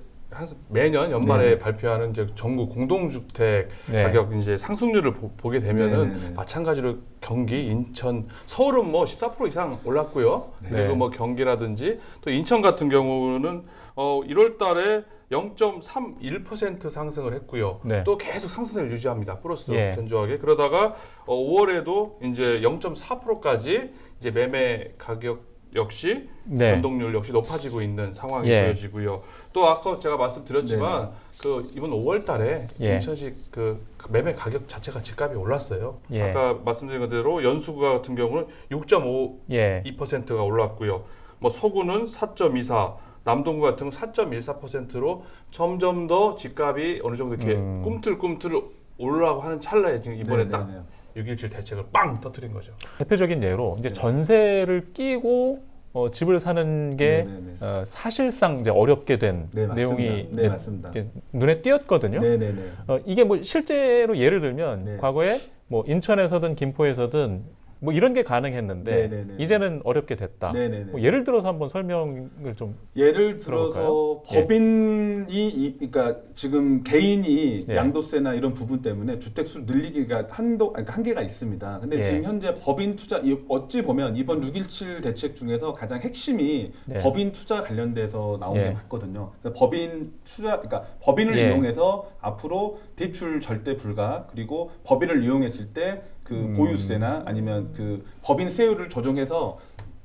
매년 연말에 네네. 발표하는 이제 전국 공동주택 네. 가격 이제 상승률을 보게 되면은 네네네. 마찬가지로 경기, 인천, 서울은 뭐 14% 이상 올랐고요. 네. 그리고 뭐 경기라든지 또 인천 같은 경우는 1월달에 0.31% 상승을 했고요. 네. 또 계속 상승을 유지합니다. 플러스 예. 견조하게. 그러다가 5월에도 이제 0.4%까지 이제 매매 가격 역시 네. 변동률 역시 높아지고 있는 상황이 예. 보여지고요. 또 아까 제가 말씀드렸지만 그 이번 5월달에 예. 인천시 그 매매 가격 자체가 집값이 올랐어요. 예. 아까 말씀드린 대로 연수구 같은 경우는 6.52%가 예. 올랐고요. 뭐 서구는 4.24, 남동구 같은 경우 4.14%로 점점 더 집값이 어느 정도 이렇게 꿈틀꿈틀 올라가고 하는 찰나에 지금 이번에 딱 네네네. 6.17 대책을 빵 터뜨린 거죠. 대표적인 예로 이제 네. 전세를 끼고 집을 사는 게 네네네. 사실상 이제 어렵게 된 네, 맞습니다. 내용이 네, 이제 맞습니다. 이렇게 눈에 띄었거든요. 네네네. 이게 뭐 실제로 예를 들면 네. 과거에 뭐 인천에서든 김포에서든 뭐 이런 게 가능했는데 네네네. 이제는 어렵게 됐다. 네네네. 뭐 예를 들어서 한번 설명을 좀 예를 들어서 들어볼까요? 법인이 그러니까 지금 개인이 예. 양도세나 이런 부분 때문에 주택 수 늘리기가 그러니까 한계가 있습니다. 근데 예. 지금 현재 법인 투자 어찌 보면 이번 6.17 대책 중에서 가장 핵심이 예. 법인 투자 관련돼서 나온 예. 게 맞거든요. 그러니까 법인 투자 그러니까 법인을 예. 이용해서 앞으로 대출 절대 불가 그리고 법인을 이용했을 때 그 보유세나 아니면 그 법인 세율을 조정해서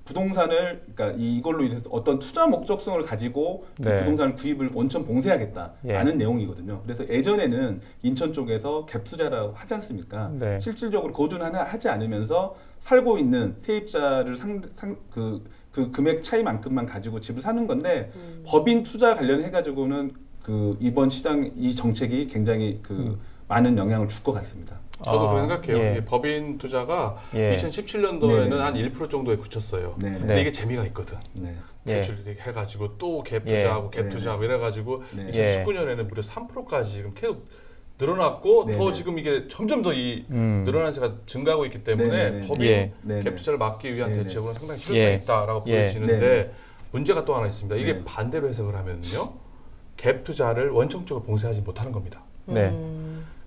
부동산을 그러니까 이걸로 인해서 어떤 투자 목적성을 가지고 네. 부동산을 구입을 원천 봉쇄하겠다라는 내용이거든요. 그래서 예전에는 인천 쪽에서 갭 투자라고 하지 않습니까? 네. 실질적으로 거주는 하지 않으면서 살고 있는 세입자를 그 금액 차이만큼만 가지고 집을 사는 건데 법인 투자 관련해 가지고는 그 이번 시장 이 정책이 굉장히 그 많은 영향을 줄 것 같습니다. 저도 그렇게 생각해요. 예. 이게 법인 투자가 예. 2017년도에는 네네. 한 1% 정도에 그쳤어요. 네. 근데 이게 재미가 있거든. 네. 예. 대출 해가지고 또 갭 예. 투자하고 갭 네. 투자하고 이래가지고 네. 2019년에는 무려 3%까지 지금 계속 늘어났고 네. 더 네. 지금 이게 점점 더 늘어나는 세가 증가하고 있기 때문에 네. 네. 법인 예. 네. 갭 투자를 막기 위한 네. 대책으로는 상당히 실효성이 예. 있다라고 예. 보여지는데 네. 문제가 또 하나 있습니다. 이게 네. 반대로 해석을 하면요, 갭 투자를 원천적으로 봉쇄하지 못하는 겁니다. 네.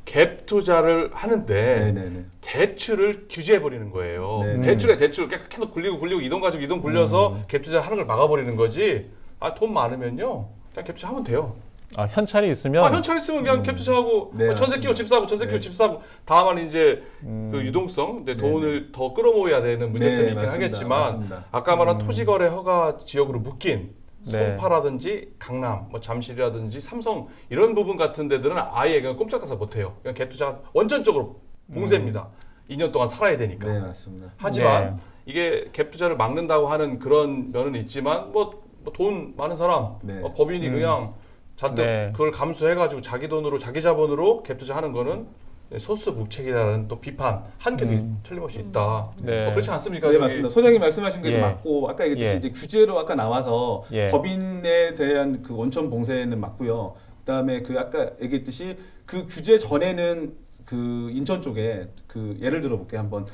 갭 투자를 하는데 네네네. 대출을 규제해 버리는 거예요. 네. 대출에 대출 계속 굴리고 이동 가지고 이동 굴려서 갭 투자 하는 걸 막아버리는 거지. 아, 돈 많으면요, 그냥 갭 투자 하면 돼요. 아, 현찰이 있으면 아, 현찰 있으면 그냥 갭 투자하고 네, 전세 끼고 집 사고 전세 끼고 집 사고. 다만 이제 그 유동성, 근데 돈을 더 끌어모아야 되는 문제점이 네, 있긴 맞습니다. 하겠지만 맞습니다. 아까 말한 토지거래 허가 지역으로 묶인 네. 송파라든지 강남, 뭐 잠실이라든지 삼성 이런 부분 같은 데들은 아예 그냥 꼼짝달싹 못해요. 그냥 갭 투자 원천적으로 봉쇄입니다. 2년 동안 살아야 되니까. 네, 맞습니다. 하지만 네. 이게 갭 투자를 막는다고 하는 그런 면은 있지만 뭐 돈 많은 사람, 네. 법인이 그냥 잔뜩 네. 그걸 감수해가지고 자기 돈으로 자기 자본으로 갭 투자하는 거는 소수묵책이라는 또 비판 한계도 틀림없이 있다. 네. 그렇지 않습니까? 네, 저기? 맞습니다. 소장님 말씀하신 게 예. 맞고 아까 얘기했듯이 예. 이제 규제로 아까 나와서 예. 법인에 대한 그 원천 봉쇄는 맞고요. 그다음에 그 아까 얘기했듯이 그 규제 전에는 그 인천 쪽에 그 예를 들어 볼게요. 한번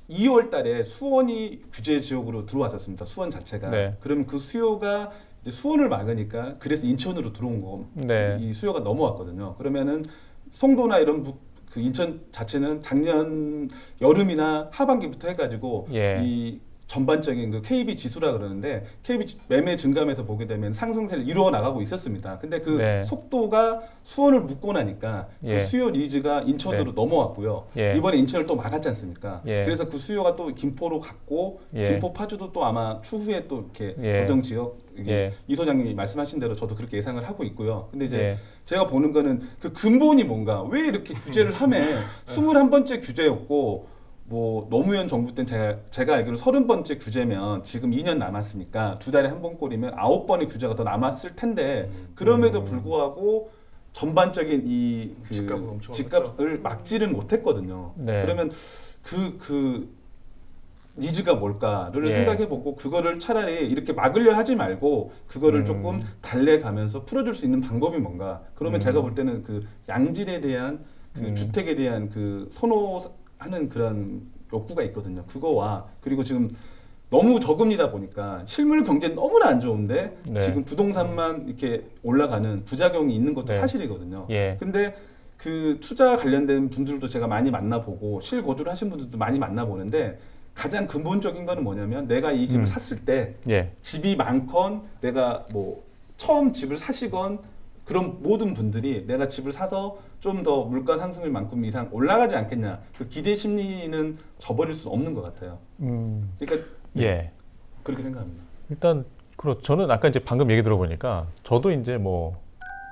2월 달에 수원이 규제 지역으로 들어왔었습니다. 수원 자체가. 네. 그러면 그 수요가 이제 수원을 막으니까 그래서 인천으로 들어온 거. 네. 이 수요가 넘어왔거든요. 그러면은 송도나 이런 그 인천 자체는 작년 여름이나 하반기부터 해가지고 예. 이 전반적인 그 KB 지수라 그러는데 KB 매매 증감에서 보게 되면 상승세를 이루어 나가고 있었습니다. 근데 그 네. 속도가 수원을 묶고 나니까 예. 그 수요 니즈가 인천으로 네. 넘어왔고요. 예. 이번에 인천을 또 막았지 않습니까? 예. 그래서 그 수요가 또 김포로 갔고 예. 김포 파주도 또 아마 추후에 또 이렇게 예. 조정 지역 이게 예. 이 소장님이 말씀하신 대로 저도 그렇게 예상을 하고 있고요. 근데 이제 예. 제가 보는 거는 그 근본이 뭔가 왜 이렇게 규제를 하면 21번째 규제였고 뭐 노무현 정부 때는 제가 알기로 30번째 규제면 지금 2년 남았으니까 두 달에 한 번 꼴이면 9번의 규제가 더 남았을 텐데 그럼에도 불구하고 전반적인 이 그 집값을 엄청 집값을 막지를 못했거든요. 네. 그러면 그 니즈가 뭘까를 예. 생각해보고 그거를 차라리 이렇게 막으려 하지 말고 그거를 조금 달래가면서 풀어줄 수 있는 방법이 뭔가. 그러면 제가 볼 때는 그 양질에 대한 그 주택에 대한 그 선호하는 그런 욕구가 있거든요. 그거와 그리고 지금 너무 저금리다 보니까 실물 경제는 너무나 안 좋은데 네. 지금 부동산만 이렇게 올라가는 부작용이 있는 것도 네. 사실이거든요. 예. 근데 그 투자 관련된 분들도 제가 많이 만나보고 실거주를 하신 분들도 많이 만나보는데 가장 근본적인 거는 뭐냐면 내가 이 집을 샀을 때 예. 집이 많건 내가 뭐 처음 집을 사시건 그런 모든 분들이 내가 집을 사서 좀 더 물가 상승률 만큼 이상 올라가지 않겠냐 그 기대 심리는 저버릴 수 없는 것 같아요. 그러니까 예. 그렇게 생각합니다. 일단 저는 아까 이제 방금 얘기 들어보니까 저도 이제 뭐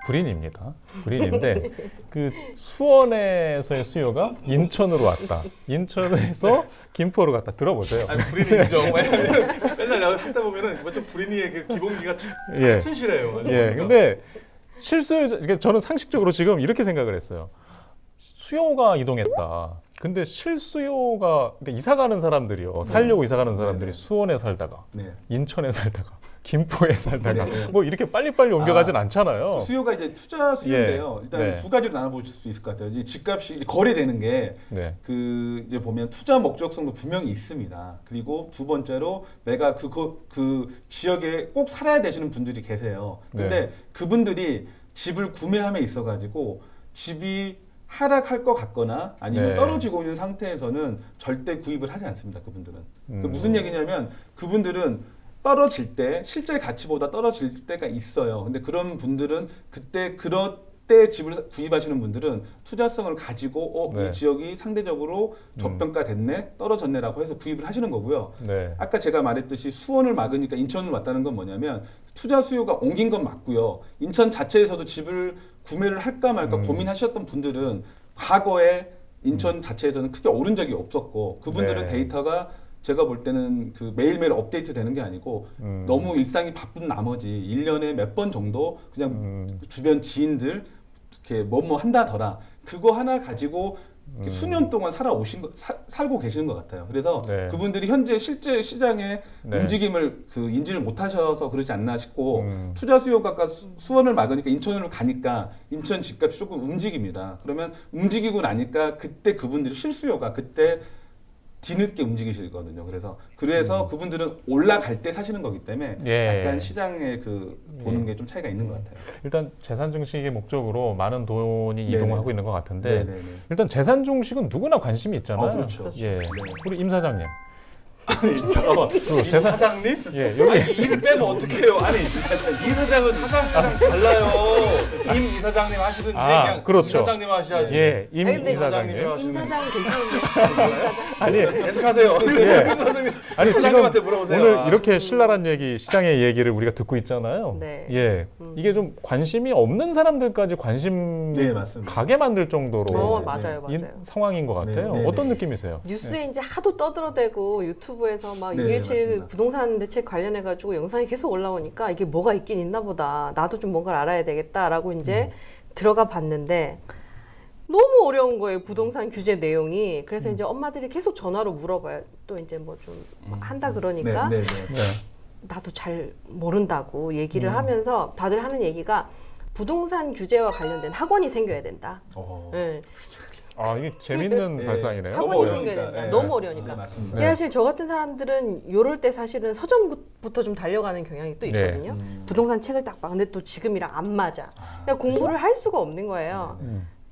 불인입니다. 불인인데 그 수원에서의 수요가 인천으로 왔다. 인천에서 김포로 갔다. 들어보세요. 아니, 불인이 인정. 맨날 내가 하다 보면은 좀 불인이의 그 기본기가 예. 튼실해요. 예. 근데 그러니까 저는 상식적으로 지금 이렇게 생각을 했어요. 수요가 이동했다. 근데 실수요가 그러니까 이사 가는 사람들이요. 살려고 이사 가는 사람들이 수원에 살다가 네. 인천에 살다가 김포에 살다가 네, 네. 뭐 이렇게 빨리빨리 옮겨가진 않잖아요. 수요가 이제 투자 수요인데요. 예. 일단 네. 두 가지로 나눠보실 수 있을 것 같아요. 이 집값이 이제 거래되는 게 네. 그 이제 보면 투자 목적성도 분명히 있습니다. 그리고 두 번째로 내가 그 지역에 꼭 살아야 되시는 분들이 계세요. 근데 네. 그분들이 집을 구매함에 있어가지고 집이 하락할 것 같거나 아니면 네. 떨어지고 있는 상태에서는 절대 구입을 하지 않습니다. 그분들은. 그 무슨 얘기냐면 그분들은 떨어질 때 실제 가치보다 떨어질 때가 있어요. 근데 그런 분들은 그럴 때 집을 구입하시는 분들은 투자성을 가지고 네. 이 지역이 상대적으로 저평가됐네, 떨어졌네라고 해서 구입을 하시는 거고요. 네. 아까 제가 말했듯이 수원을 막으니까 인천을 왔다는 건 뭐냐면 투자 수요가 옮긴 건 맞고요. 인천 자체에서도 집을 구매를 할까 말까 고민하셨던 분들은 과거에 인천 자체에서는 크게 오른 적이 없었고 그분들은 네. 데이터가 제가 볼 때는 그 매일매일 업데이트 되는 게 아니고 너무 일상이 바쁜 나머지 1년에 몇 번 정도 그냥 주변 지인들 이렇게 뭐뭐 한다더라 그거 하나 가지고 이렇게 수년 동안 살고 계시는 것 같아요. 그래서 네. 그분들이 현재 실제 시장의 네. 움직임을 인지를 못하셔서 그러지 않나 싶고 투자 수요가 아까 수원을 막으니까 인천으로 가니까 인천 집값이 조금 움직입니다. 그러면 움직이고 나니까 그때 그분들이 실수요가 그때 뒤늦게 움직이시거든요. 그래서 그분들은 올라갈 때 사시는 거기 때문에 예. 약간 시장에 보는 게 좀 차이가 있는 것 같아요. 일단 재산 증식의 목적으로 많은 돈이 네네. 이동을 하고 있는 것 같은데 네네네. 일단 재산 증식은 누구나 관심이 있잖아요. 그렇죠. 예. 네. 우리 임 사장님. 잠깐만. 그 이 사장님? 예, 여기 이를 빼면 어떡해요? 아니, 이 사장은 사장이랑 달라요. 임 이사장님 하시든지 그냥 그렇죠. 이사장님 하셔야지. 임 아니, 근데 이사장님. 임 사장 괜찮은데. 임 사장. 아니, 계속하세요. 예. 사장님. 아니 지금 사장님한테 물어보세요. 오늘 이렇게 신랄한 얘기, 시장의 얘기를 우리가 듣고 있잖아요. 네. 예, 이게 좀 관심이 없는 사람들까지 관심 네, 맞습니다. 가게 만들 정도로 맞아요, 이 맞아요. 상황인 것 같아요. 네, 네, 어떤 네. 느낌이세요? 뉴스에 이제 하도 떠들어대고 유튜브에서 막 네, 6.17 맞습니다. 부동산 대책 관련해가지고 영상이 계속 올라오니까 이게 뭐가 있긴 있나 보다. 나도 좀 뭔가를 알아야 되겠다라고 이제 들어가 봤는데 너무 어려운 거예요. 부동산 규제 내용이. 그래서 이제 엄마들이 계속 전화로 물어봐요. 또 이제 뭐 좀 한다 그러니까 네, 네, 네. 네. 나도 잘 모른다고 얘기를 하면서 다들 하는 얘기가 부동산 규제와 관련된 학원이 생겨야 된다. 네. 아 이게 재밌는 네. 발상이네요. 학원이 어려우니까. 생겨야 된다. 네, 너무 맞습니다. 어려우니까. 네, 맞습니다. 근데 사실 저 같은 사람들은 요럴 때 사실은 서점부터 좀 달려가는 경향이 또 있거든요. 부동산 책을 딱 봐. 근데 또 지금이랑 안 맞아. 그러니까 공부를 할 수가 없는 거예요.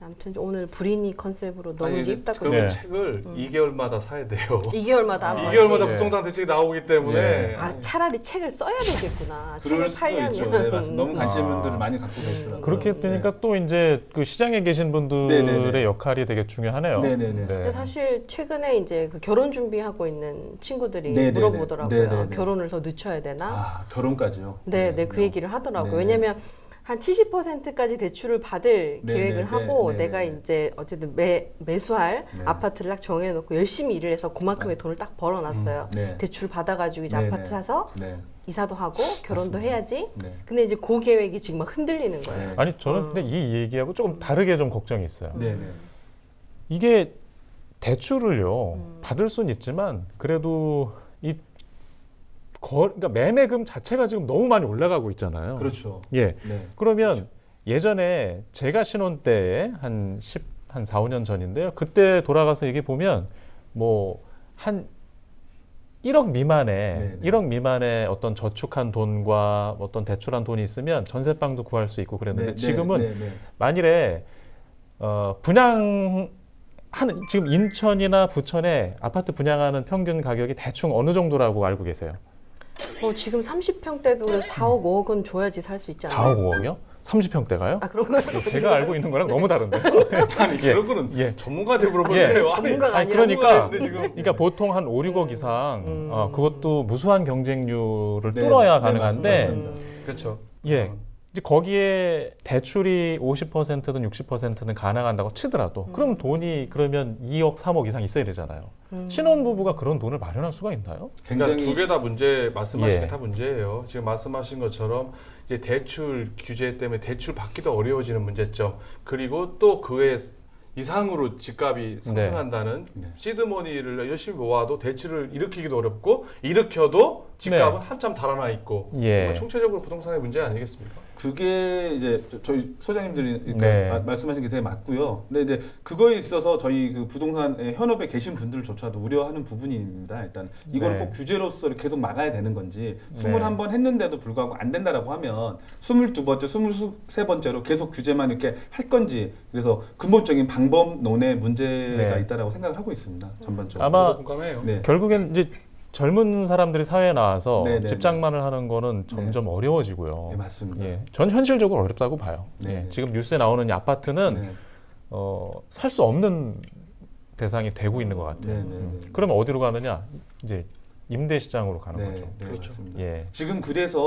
아무튼 오늘 불이니 컨셉으로 너무 이제 입 닫고 그러면 네. 책을 2개월마다 사야 돼요. 2개월마다 한 번씩. 2개월마다 네. 부동산 대책이 나오기 때문에 네. 아 차라리 책을 써야 되겠구나. 그럴 책을 수도 팔려면. 있죠. 네, 맞습니다. 너무 관심 아. 분들을 많이 갖고 계시더라고요. 그렇게 되니까 또 이제 그 시장에 계신 분들의 네네네. 역할이 되게 중요하네요. 네네네. 근데 사실 최근에 이제 그 결혼 준비하고 있는 친구들이 네네네. 물어보더라고요. 네네네. 결혼을 더 늦춰야 되나? 아, 결혼까지요? 네, 그 얘기를 하더라고요. 네. 왜냐면 한 70%까지 대출을 받을 네, 계획을 네, 하고 네, 내가 네. 이제 어쨌든 매수할 네. 아파트를 딱 정해놓고 열심히 일을 해서 그만큼의 돈을 딱 벌어놨어요. 네. 대출 받아가지고 이제 네, 아파트 네. 사서 네. 이사도 하고 결혼도 맞습니다. 해야지. 네. 근데 이제 그 계획이 지금 막 흔들리는 거예요. 네. 아니 저는 근데 이 얘기하고 조금 다르게 좀 걱정이 있어요. 네, 네. 이게 대출을요 받을 수는 있지만 그래도 그러니까 매매금 자체가 지금 너무 많이 올라가고 있잖아요. 그렇죠. 예. 네. 그러면 예전에 제가 신혼 때에 한 4, 5년 전인데요. 그때 돌아가서 얘기 보면 뭐 한 1억 미만의 네네. 1억 미만의 어떤 저축한 돈과 어떤 대출한 돈이 있으면 전세방도 구할 수 있고 그랬는데 네, 지금은 네, 네. 만일에 분양하는 지금 인천이나 부천에 아파트 분양하는 평균 가격이 대충 어느 정도라고 알고 계세요? 지금 30평대도 4억, 5억은 줘야지 살 수 있지 않나요? 4억, 5억이요? 30평대가요? 아 그런 거요? 제가 알고 있는 거랑 너무 다른데요. 아니, 예. 그런 거는 예. 전문가한테 물어보세요. 예. 전문가가 아니, 아니라 그러니까 지금. 그러니까 보통 한 5, 6억 이상 그것도 무수한 경쟁률을 네, 뚫어야 네, 가능한데 맞습니다. 그렇죠. 예. 이제 거기에 대출이 50%든 60%는 가능한다고 치더라도 그럼 돈이 그러면 2억, 3억 이상 있어야 되잖아요. 신혼부부가 그런 돈을 마련할 수가 있나요? 그러니까 굉장히 두 개 다 문제 말씀하신 예. 게 다 문제예요. 지금 말씀하신 것처럼 이제 대출 규제 때문에 대출 받기도 어려워지는 문제점. 그리고 또 그에 이상으로 집값이 상승한다는 네. 시드머니를 열심히 모아도 대출을 일으키기도 어렵고 일으켜도 집값은 한참 달아나 있고 예. 총체적으로 부동산의 문제 아니겠습니까? 그게 이제 저희 소장님들이 네. 말씀하신 게 되게 맞고요. 근데 이제 그거에 있어서 저희 그 부동산 현업에 계신 분들조차도 우려하는 부분입니다. 일단 이걸 네. 꼭 규제로서 계속 막아야 되는 건지 네. 21번 했는데도 불구하고 안 된다라고 하면 22번째, 23번째로 계속 규제만 이렇게 할 건지 그래서 근본적인 방법론에 문제가 네. 있다라고 생각을 하고 있습니다. 전반적으로. 아마 저도 공감해요. 네. 결국엔 이제 젊은 사람들이 사회에 나와서 네, 네, 집장만을 하는 거는 점점 어려워지고요. 네, 맞습니다. 예, 전 현실적으로 어렵다고 봐요. 네, 예, 네. 지금 뉴스에 나오는 이 아파트는 네. 살 수 없는 대상이 되고 있는 것 같아요. 네, 네, 네. 그러면 어디로 가느냐? 이제 임대 시장으로 가는 네, 거죠. 네, 그렇죠. 맞습니다. 예, 지금 그래서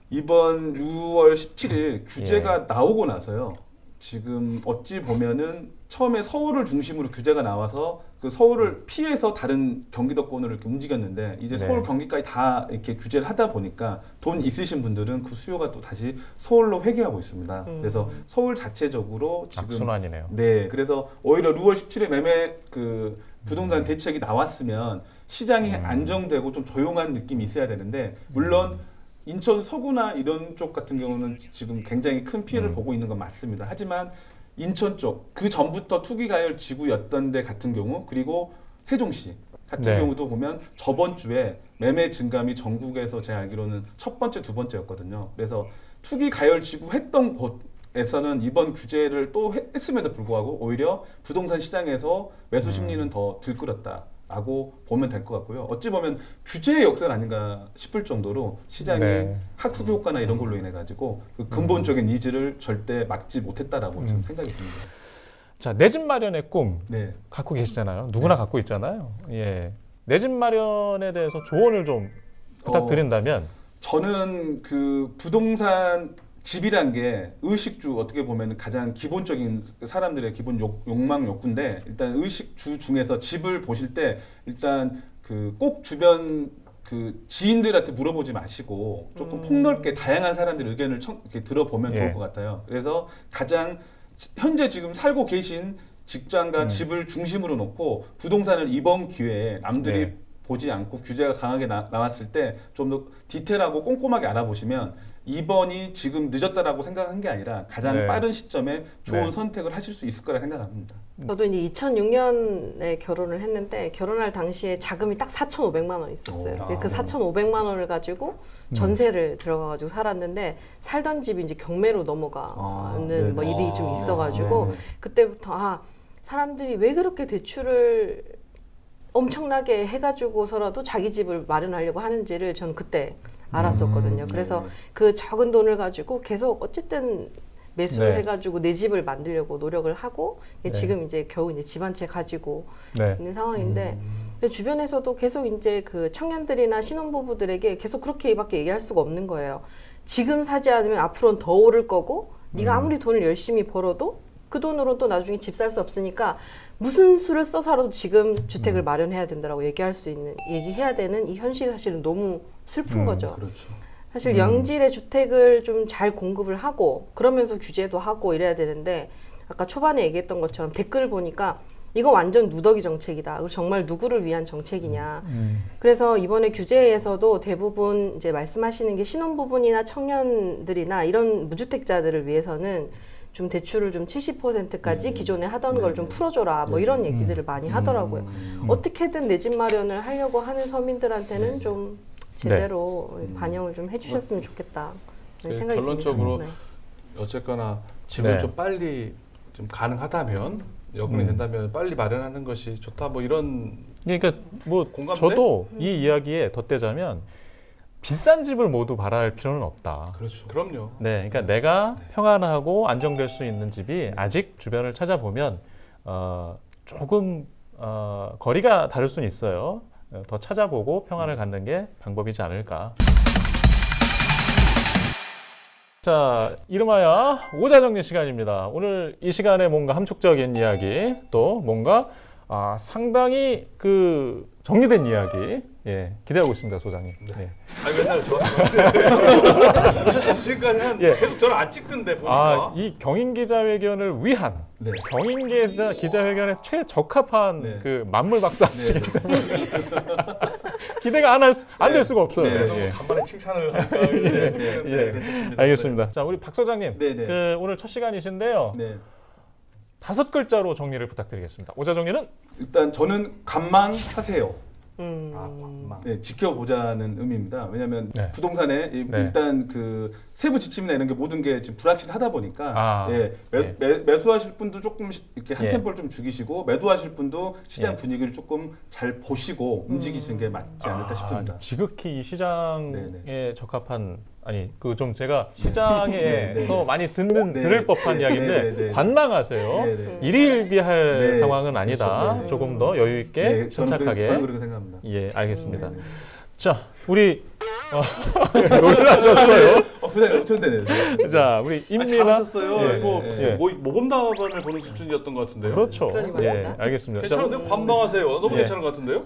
이번 6월 17일 규제가 나오고 나서요. 지금 어찌 보면은 처음에 서울을 중심으로 규제가 나와서 그 서울을 피해서 다른 경기도권으로 이렇게 움직였는데 이제 네. 서울 경기까지 다 이렇게 규제를 하다 보니까 돈 있으신 분들은 그 수요가 또 다시 서울로 회귀하고 있습니다. 그래서 서울 자체적으로 지금 악순환이네요. 네, 그래서 오히려 6월 17일 매매 그 부동산 대책이 나왔으면 시장이 안정되고 좀 조용한 느낌이 있어야 되는데 물론 인천 서구나 이런 쪽 같은 경우는 지금 굉장히 큰 피해를 보고 있는 건 맞습니다. 하지만 인천 쪽 그 전부터 투기 가열 지구였던 데 같은 경우 그리고 세종시 같은 네. 경우도 보면 저번 주에 매매 증감이 전국에서 제가 알기로는 첫 번째, 두 번째였거든요. 그래서 투기 가열 지구 했던 곳에서는 이번 규제를 또 했음에도 불구하고 오히려 부동산 시장에서 매수 심리는 더 들끓었다라고 보면 될 것 같고요. 어찌 보면 규제의 역사는 아닌가 싶을 정도로 시장이 네. 학습 효과나 이런 걸로 인해 가지고 그 근본적인 니즈를 절대 막지 못했다라고 지금 생각이 듭니다. 자, 내 집 마련의 꿈 네. 갖고 계시잖아요. 누구나 갖고 있잖아요. 예, 내 집 마련에 대해서 조언을 좀 부탁드린다면. 저는 그 부동산 집이란 게 의식주 어떻게 보면 가장 기본적인 사람들의 기본 욕망 욕구인데 일단 의식주 중에서 집을 보실 때 일단 그 꼭 주변 그 지인들한테 물어보지 마시고 조금 폭넓게 다양한 사람들의 의견을 이렇게 들어보면 예. 좋을 것 같아요. 그래서 가장 현재 지금 살고 계신 직장과 집을 중심으로 놓고 부동산을 이번 기회에 남들이 네. 보지 않고 규제가 강하게 나왔을 때 좀 더 디테일하고 꼼꼼하게 알아보시면 이번이 지금 늦었다라고 생각한 게 아니라 가장 네. 빠른 시점에 좋은 네. 선택을 하실 수 있을 거라 생각합니다. 저도 이제 2006년에 결혼을 했는데 결혼할 당시에 자금이 딱 4,500만 원 있었어요. 그 4,500만 원을 가지고 전세를 들어가가지고 살았는데 살던 집이 이제 경매로 넘어가는 뭐 일이 좀 있어가지고 네네. 그때부터 사람들이 왜 그렇게 대출을 엄청나게 해가지고서라도 자기 집을 마련하려고 하는지를 저는 그때 알았었거든요. 그래서 그 적은 돈을 가지고 계속 어쨌든 매수를 네. 해가지고 내 집을 만들려고 노력을 하고 네. 지금 이제 겨우 이제 집 한 채 가지고 네. 있는 상황인데 주변에서도 계속 이제 그 청년들이나 신혼부부들에게 계속 그렇게밖에 얘기할 수가 없는 거예요. 지금 사지 않으면 앞으로는 더 오를 거고 네가 아무리 돈을 열심히 벌어도 그 돈으로 또 나중에 집 살 수 없으니까 무슨 수를 써서라도 지금 주택을 마련해야 된다라고 얘기해야 되는 이 현실이 사실은 너무 슬픈 거죠. 그렇죠. 사실 양질의 주택을 좀 잘 공급을 하고 그러면서 규제도 하고 이래야 되는데 아까 초반에 얘기했던 것처럼 댓글을 보니까 이거 완전 누더기 정책이다. 그리고 정말 누구를 위한 정책이냐. 그래서 이번에 규제에서도 대부분 이제 말씀하시는 게 신혼부부나 청년들이나 이런 무주택자들을 위해서는 좀 대출을 좀 70%까지 기존에 하던 걸 좀 풀어줘라. 뭐 이런 얘기들을 많이 하더라고요. 어떻게든 내 집 마련을 하려고 하는 서민들한테는 좀 제대로 반영을 좀 해주셨으면 좋겠다. 생각이 결론적으로 듭니다. 어쨌거나 집을 네. 좀 빨리 좀 가능하다면 여건이 된다면 빨리 마련하는 것이 좋다. 뭐 이런 그러니까 뭐 공감대? 저도 이 이야기에 덧대자면 비싼 집을 모두 바랄 필요는 없다. 그렇죠. 그럼요. 네, 그러니까 내가 평안하고 안정될 수 있는 집이 아직 주변을 찾아보면 조금 거리가 다를 수는 있어요. 더 찾아보고 평안을 갖는 게 방법이지 않을까. 자, 이름하여 오자정리 시간입니다. 오늘 이 시간에 뭔가 함축적인 이야기 또 뭔가 상당히 그 정리된 이야기 예, 기대하고 있습니다, 소장님. 예. 아니 맨날 저 지금까지 한 예. 계속 저를 안 찍던데 보니까. 이 경인 기자회견을 위한 네. 경인 기자회견에 최적합한 네. 그 만물 박사시기 때문에 기대가 안 될 수가 없어요. 네. 너무 예. 간만에 칭찬을 하니까 예. 괜찮습니다. 알겠습니다. 자, 우리 박 소장님, 네, 네. 그 오늘 첫 시간이신데요. 네. 5글자로 정리를 부탁드리겠습니다. 오자 정리는 일단 저는 관망하세요. 음. 네, 지켜보자는 의미입니다. 왜냐하면 네. 부동산에 네. 일단 그 세부 지침이나 이런 게 모든 게 지금 불확실하다 보니까 예, 예. 매수하실 분도 조금 이렇게 한 예. 템포를 좀 죽이시고 매도하실 분도 시장 예. 분위기를 조금 잘 보시고 움직이시는 게 맞지 않을까 싶습니다. 지극히 이 시장에 네, 적합한 그 좀 제가 시장에서 네. 많이 듣는 네. 들을 법한 네. 이야기인데 네, 네. 관망하세요. 네, 네. 일희일비할 네. 상황은 아니다. 그렇죠. 네. 조금 더 여유 있게 네, 침착하게. 저는 그렇게 생각합니다. 예, 알겠습니다. 네. 자, 우리 놀라셨어요. 부담이 엄청 되네요. 자, 우리 임미나 잘하셨어요. 예, 뭐 예. 모범답안을 보는 수준이었던 것 같은데요. 그렇죠. 그러니 예, 말입니다. 알겠습니다. 자, 괜찮은데 관망하세요. 너무 예. 괜찮은 것 같은데요?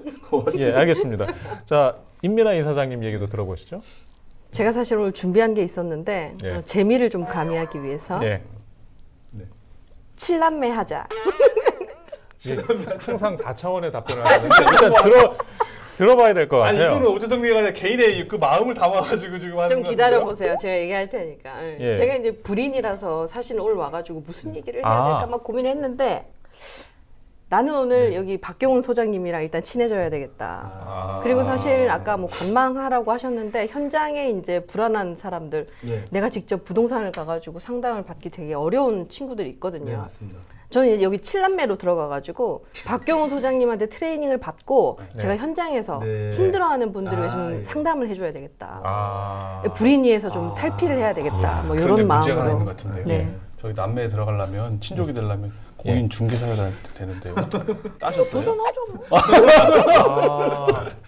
예, 알겠습니다. 자, 임미나 이사장님 얘기도 들어보시죠. 제가 사실 오늘 준비한 게 있었는데 예. 재미를 좀 가미하기 위해서 예. 칠남매 하자. 이게 항상 4차원의 답변을 하는데 일단 들어봐야 될 것 아니 같아요. 이거는 오재정리가 아니라 개인의 그 마음을 담아가지고 지금 하는 좀 건데요. 기다려 보세요. 제가 얘기할 테니까. 예. 제가 이제 불인이라서 사실 오늘 와가지고 무슨 얘기를 해야 아. 될까 막 고민했는데 나는 오늘 여기 박경훈 소장님이랑 일단 친해져야 되겠다. 그리고 사실 아까 뭐 관망하라고 하셨는데 현장에 이제 불안한 사람들, 예. 내가 직접 부동산을 가가지고 상담을 받기 되게 어려운 친구들이 있거든요. 네, 맞습니다. 저는 이제 여기 7남매로 들어가가지고 박경훈 소장님한테 트레이닝을 받고 네. 제가 현장에서 네. 힘들어하는 분들을 아, 좀 예. 상담을 해줘야 되겠다. 아. 불인이에서 좀 탈피를 해야 되겠다. 뭐 그런데 이런 문제가 하나 마음으로. 있는 것 같은데요. 네. 저기 남매에 들어가려면 친족이 되려면 공인 중개사가 되는데요. 따셨어요? 도전하죠 뭐.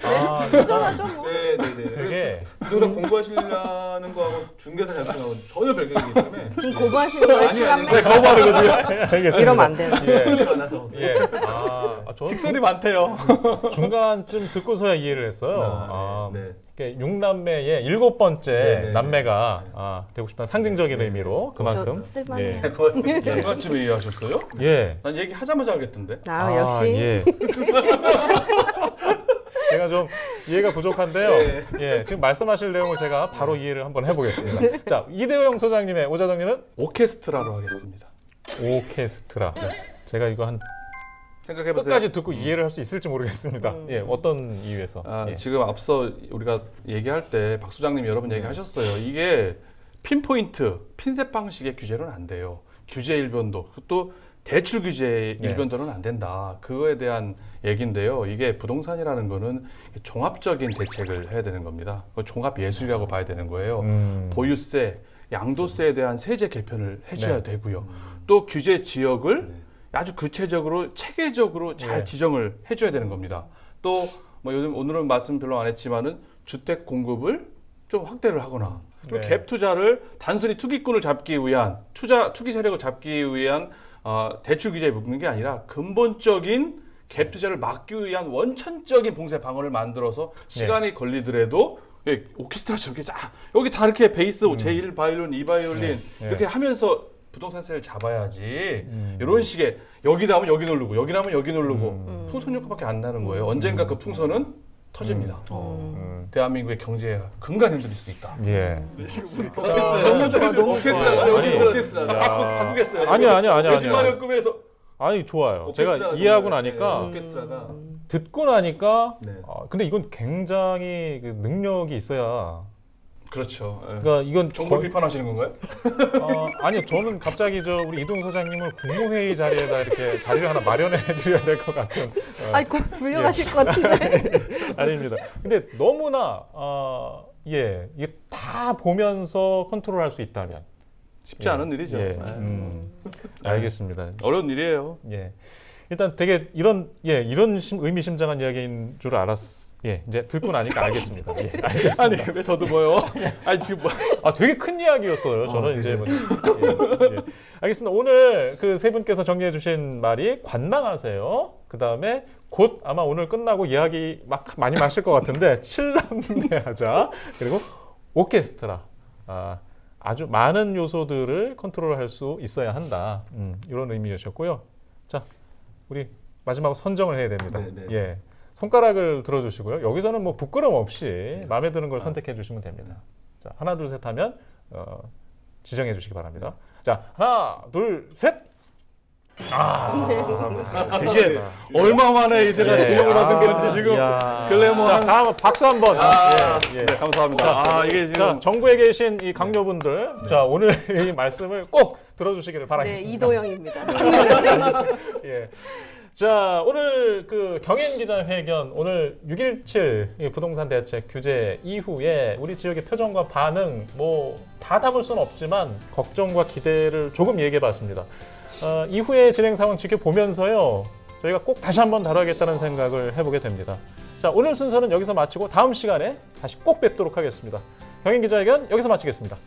아, 도전하죠 뭐. 네, 네, 네. 되게 부동산 공부하시려는 거하고 중개사 자격증하고 전혀 별개이기 때문에 지금 고부하시는 거예요, 아니, 아니, 7남매? 거부하는 거지. 알겠습니다. 이러면 안 돼요. 수술이 많아서. 예. 저는 직설이 많대요. 중간쯤 듣고서야 이해를 했어요. 아, 네, 네. 6남매의 7번째 네, 네, 남매가 되고 싶다는 상징적인 네, 의미로 그만큼. 저 쓸만해요. 네, 고맙습니다. 중간쯤에 이해하셨어요? 예. 난 얘기하자마자 알겠던데. 아, 역시. 예. 제가 좀 이해가 부족한데요. 네. 예, 지금 말씀하실 내용을 제가 바로 이해를 한번 해보겠습니다. 자, 이대호영 소장님의 오자정리는 오케스트라로 하겠습니다. 오케스트라. 제가 이거 한 생각해보세요. 끝까지 듣고 이해를 할 수 있을지 모르겠습니다. 예, 어떤 이유에서? 예. 지금 앞서 우리가 얘기할 때 박 소장님이 여러 번 얘기하셨어요. 이게 핀포인트, 핀셋 방식의 규제로는 안 돼요. 규제 일변도, 또 대출 규제 네. 일변도는 안 된다. 그거에 대한 얘기인데요. 이게 부동산이라는 거는 종합적인 대책을 해야 되는 겁니다. 종합 예술이라고 봐야 되는 거예요. 보유세, 양도세에 대한 세제 개편을 해줘야 네. 되고요. 또 규제 지역을 아주 구체적으로 체계적으로 잘 네. 지정을 해줘야 되는 겁니다. 또 뭐 요즘 오늘은 말씀 별로 안 했지만은 주택 공급을 좀 확대를 하거나 또 네. 갭 투자를 단순히 투기꾼을 잡기 위한 투기 세력을 잡기 위한 대출 규제에 묶는 게 아니라 근본적인 갭 투자를 막기 위한 원천적인 봉쇄 방안을 만들어서 시간이 걸리더라도 오케스트라처럼 이렇게 여기 다 이렇게 베이스 제1 바이올린, 2 바이올린 네. 이렇게 하면서 부동산세를 잡아야지. 이런 식의 여기다 하면 여기 누르고 여기다 하면 여기 누르고 풍선 효과밖에 안 나는 거예요. 언젠가 그 풍선은 터집니다. 대한민국의 경제에 근간 흔들릴 수 있다. 예. 너무 좋아, 너무 좋아. 아니, 오케스트라가 바꾸겠어요. 아니요. 예술가력 꿈에서 아니, 좋아요. 오케스트라가 제가 이해하고 정말, 나니까 네, 오케스트라가 듣고 나니까 네. 근데 이건 굉장히 그 능력이 있어야. 그렇죠. 그러니까 이건 정부 비판하시는 건가요? 아니요, 저는 갑자기 우리 이동 소장님을 국무회의 자리에다 이렇게 자리를 하나 마련해 드려야 될 것 같은. 아니, 곧 불려가실 것 같은데. 아닙니다. 근데 너무나 이게 다 보면서 컨트롤할 수 있다면 쉽지 않은 일이죠. 예, 알겠습니다. 어려운 일이에요. 예, 일단 되게 이런 의미심장한 이야기인 줄 예, 이제 듣고 나니까 알겠습니다. 예, 알겠습니다. 아니 왜 더듬어요? 아니 지금 뭐 되게 큰 이야기였어요. 저는 이제 알겠습니다. 오늘 그 세 분께서 정리해 주신 말이 관망하세요. 그 다음에 곧 아마 오늘 끝나고 이야기 막 많이 마실 것 같은데 7남매 하자. 그리고 오케스트라. 아주 많은 요소들을 컨트롤할 수 있어야 한다. 이런 의미였고요. 자, 우리 마지막으로 선정을 해야 됩니다. 네. 예, 손가락을 들어주시고요. 여기서는 뭐 부끄럼 없이 마음에 드는 걸 선택해 주시면 됩니다. 자, 하나, 둘, 셋 하면 지정해 주시기 바랍니다. 자, 하나, 둘, 셋. 이게 얼마 만에 제가 지명을 받은 건지 지금 글래머한. 자, 다음 박수 한번. 예. 네, 감사합니다. 이게 지금 자, 전국에 계신 이 강요분들, 자, 오늘 이 말씀을 꼭 들어주시기를 네, 바라겠습니다. 이도영입니다. 예. 자, 오늘 그 경인기자회견 오늘 6.17 부동산 대책 규제 이후에 우리 지역의 표정과 반응 뭐 다 담을 수는 없지만 걱정과 기대를 조금 얘기해봤습니다. 이후의 진행 상황 지켜보면서요, 저희가 꼭 다시 한번 다뤄야겠다는 생각을 해보게 됩니다. 자, 오늘 순서는 여기서 마치고 다음 시간에 다시 꼭 뵙도록 하겠습니다. 경인기자회견 여기서 마치겠습니다.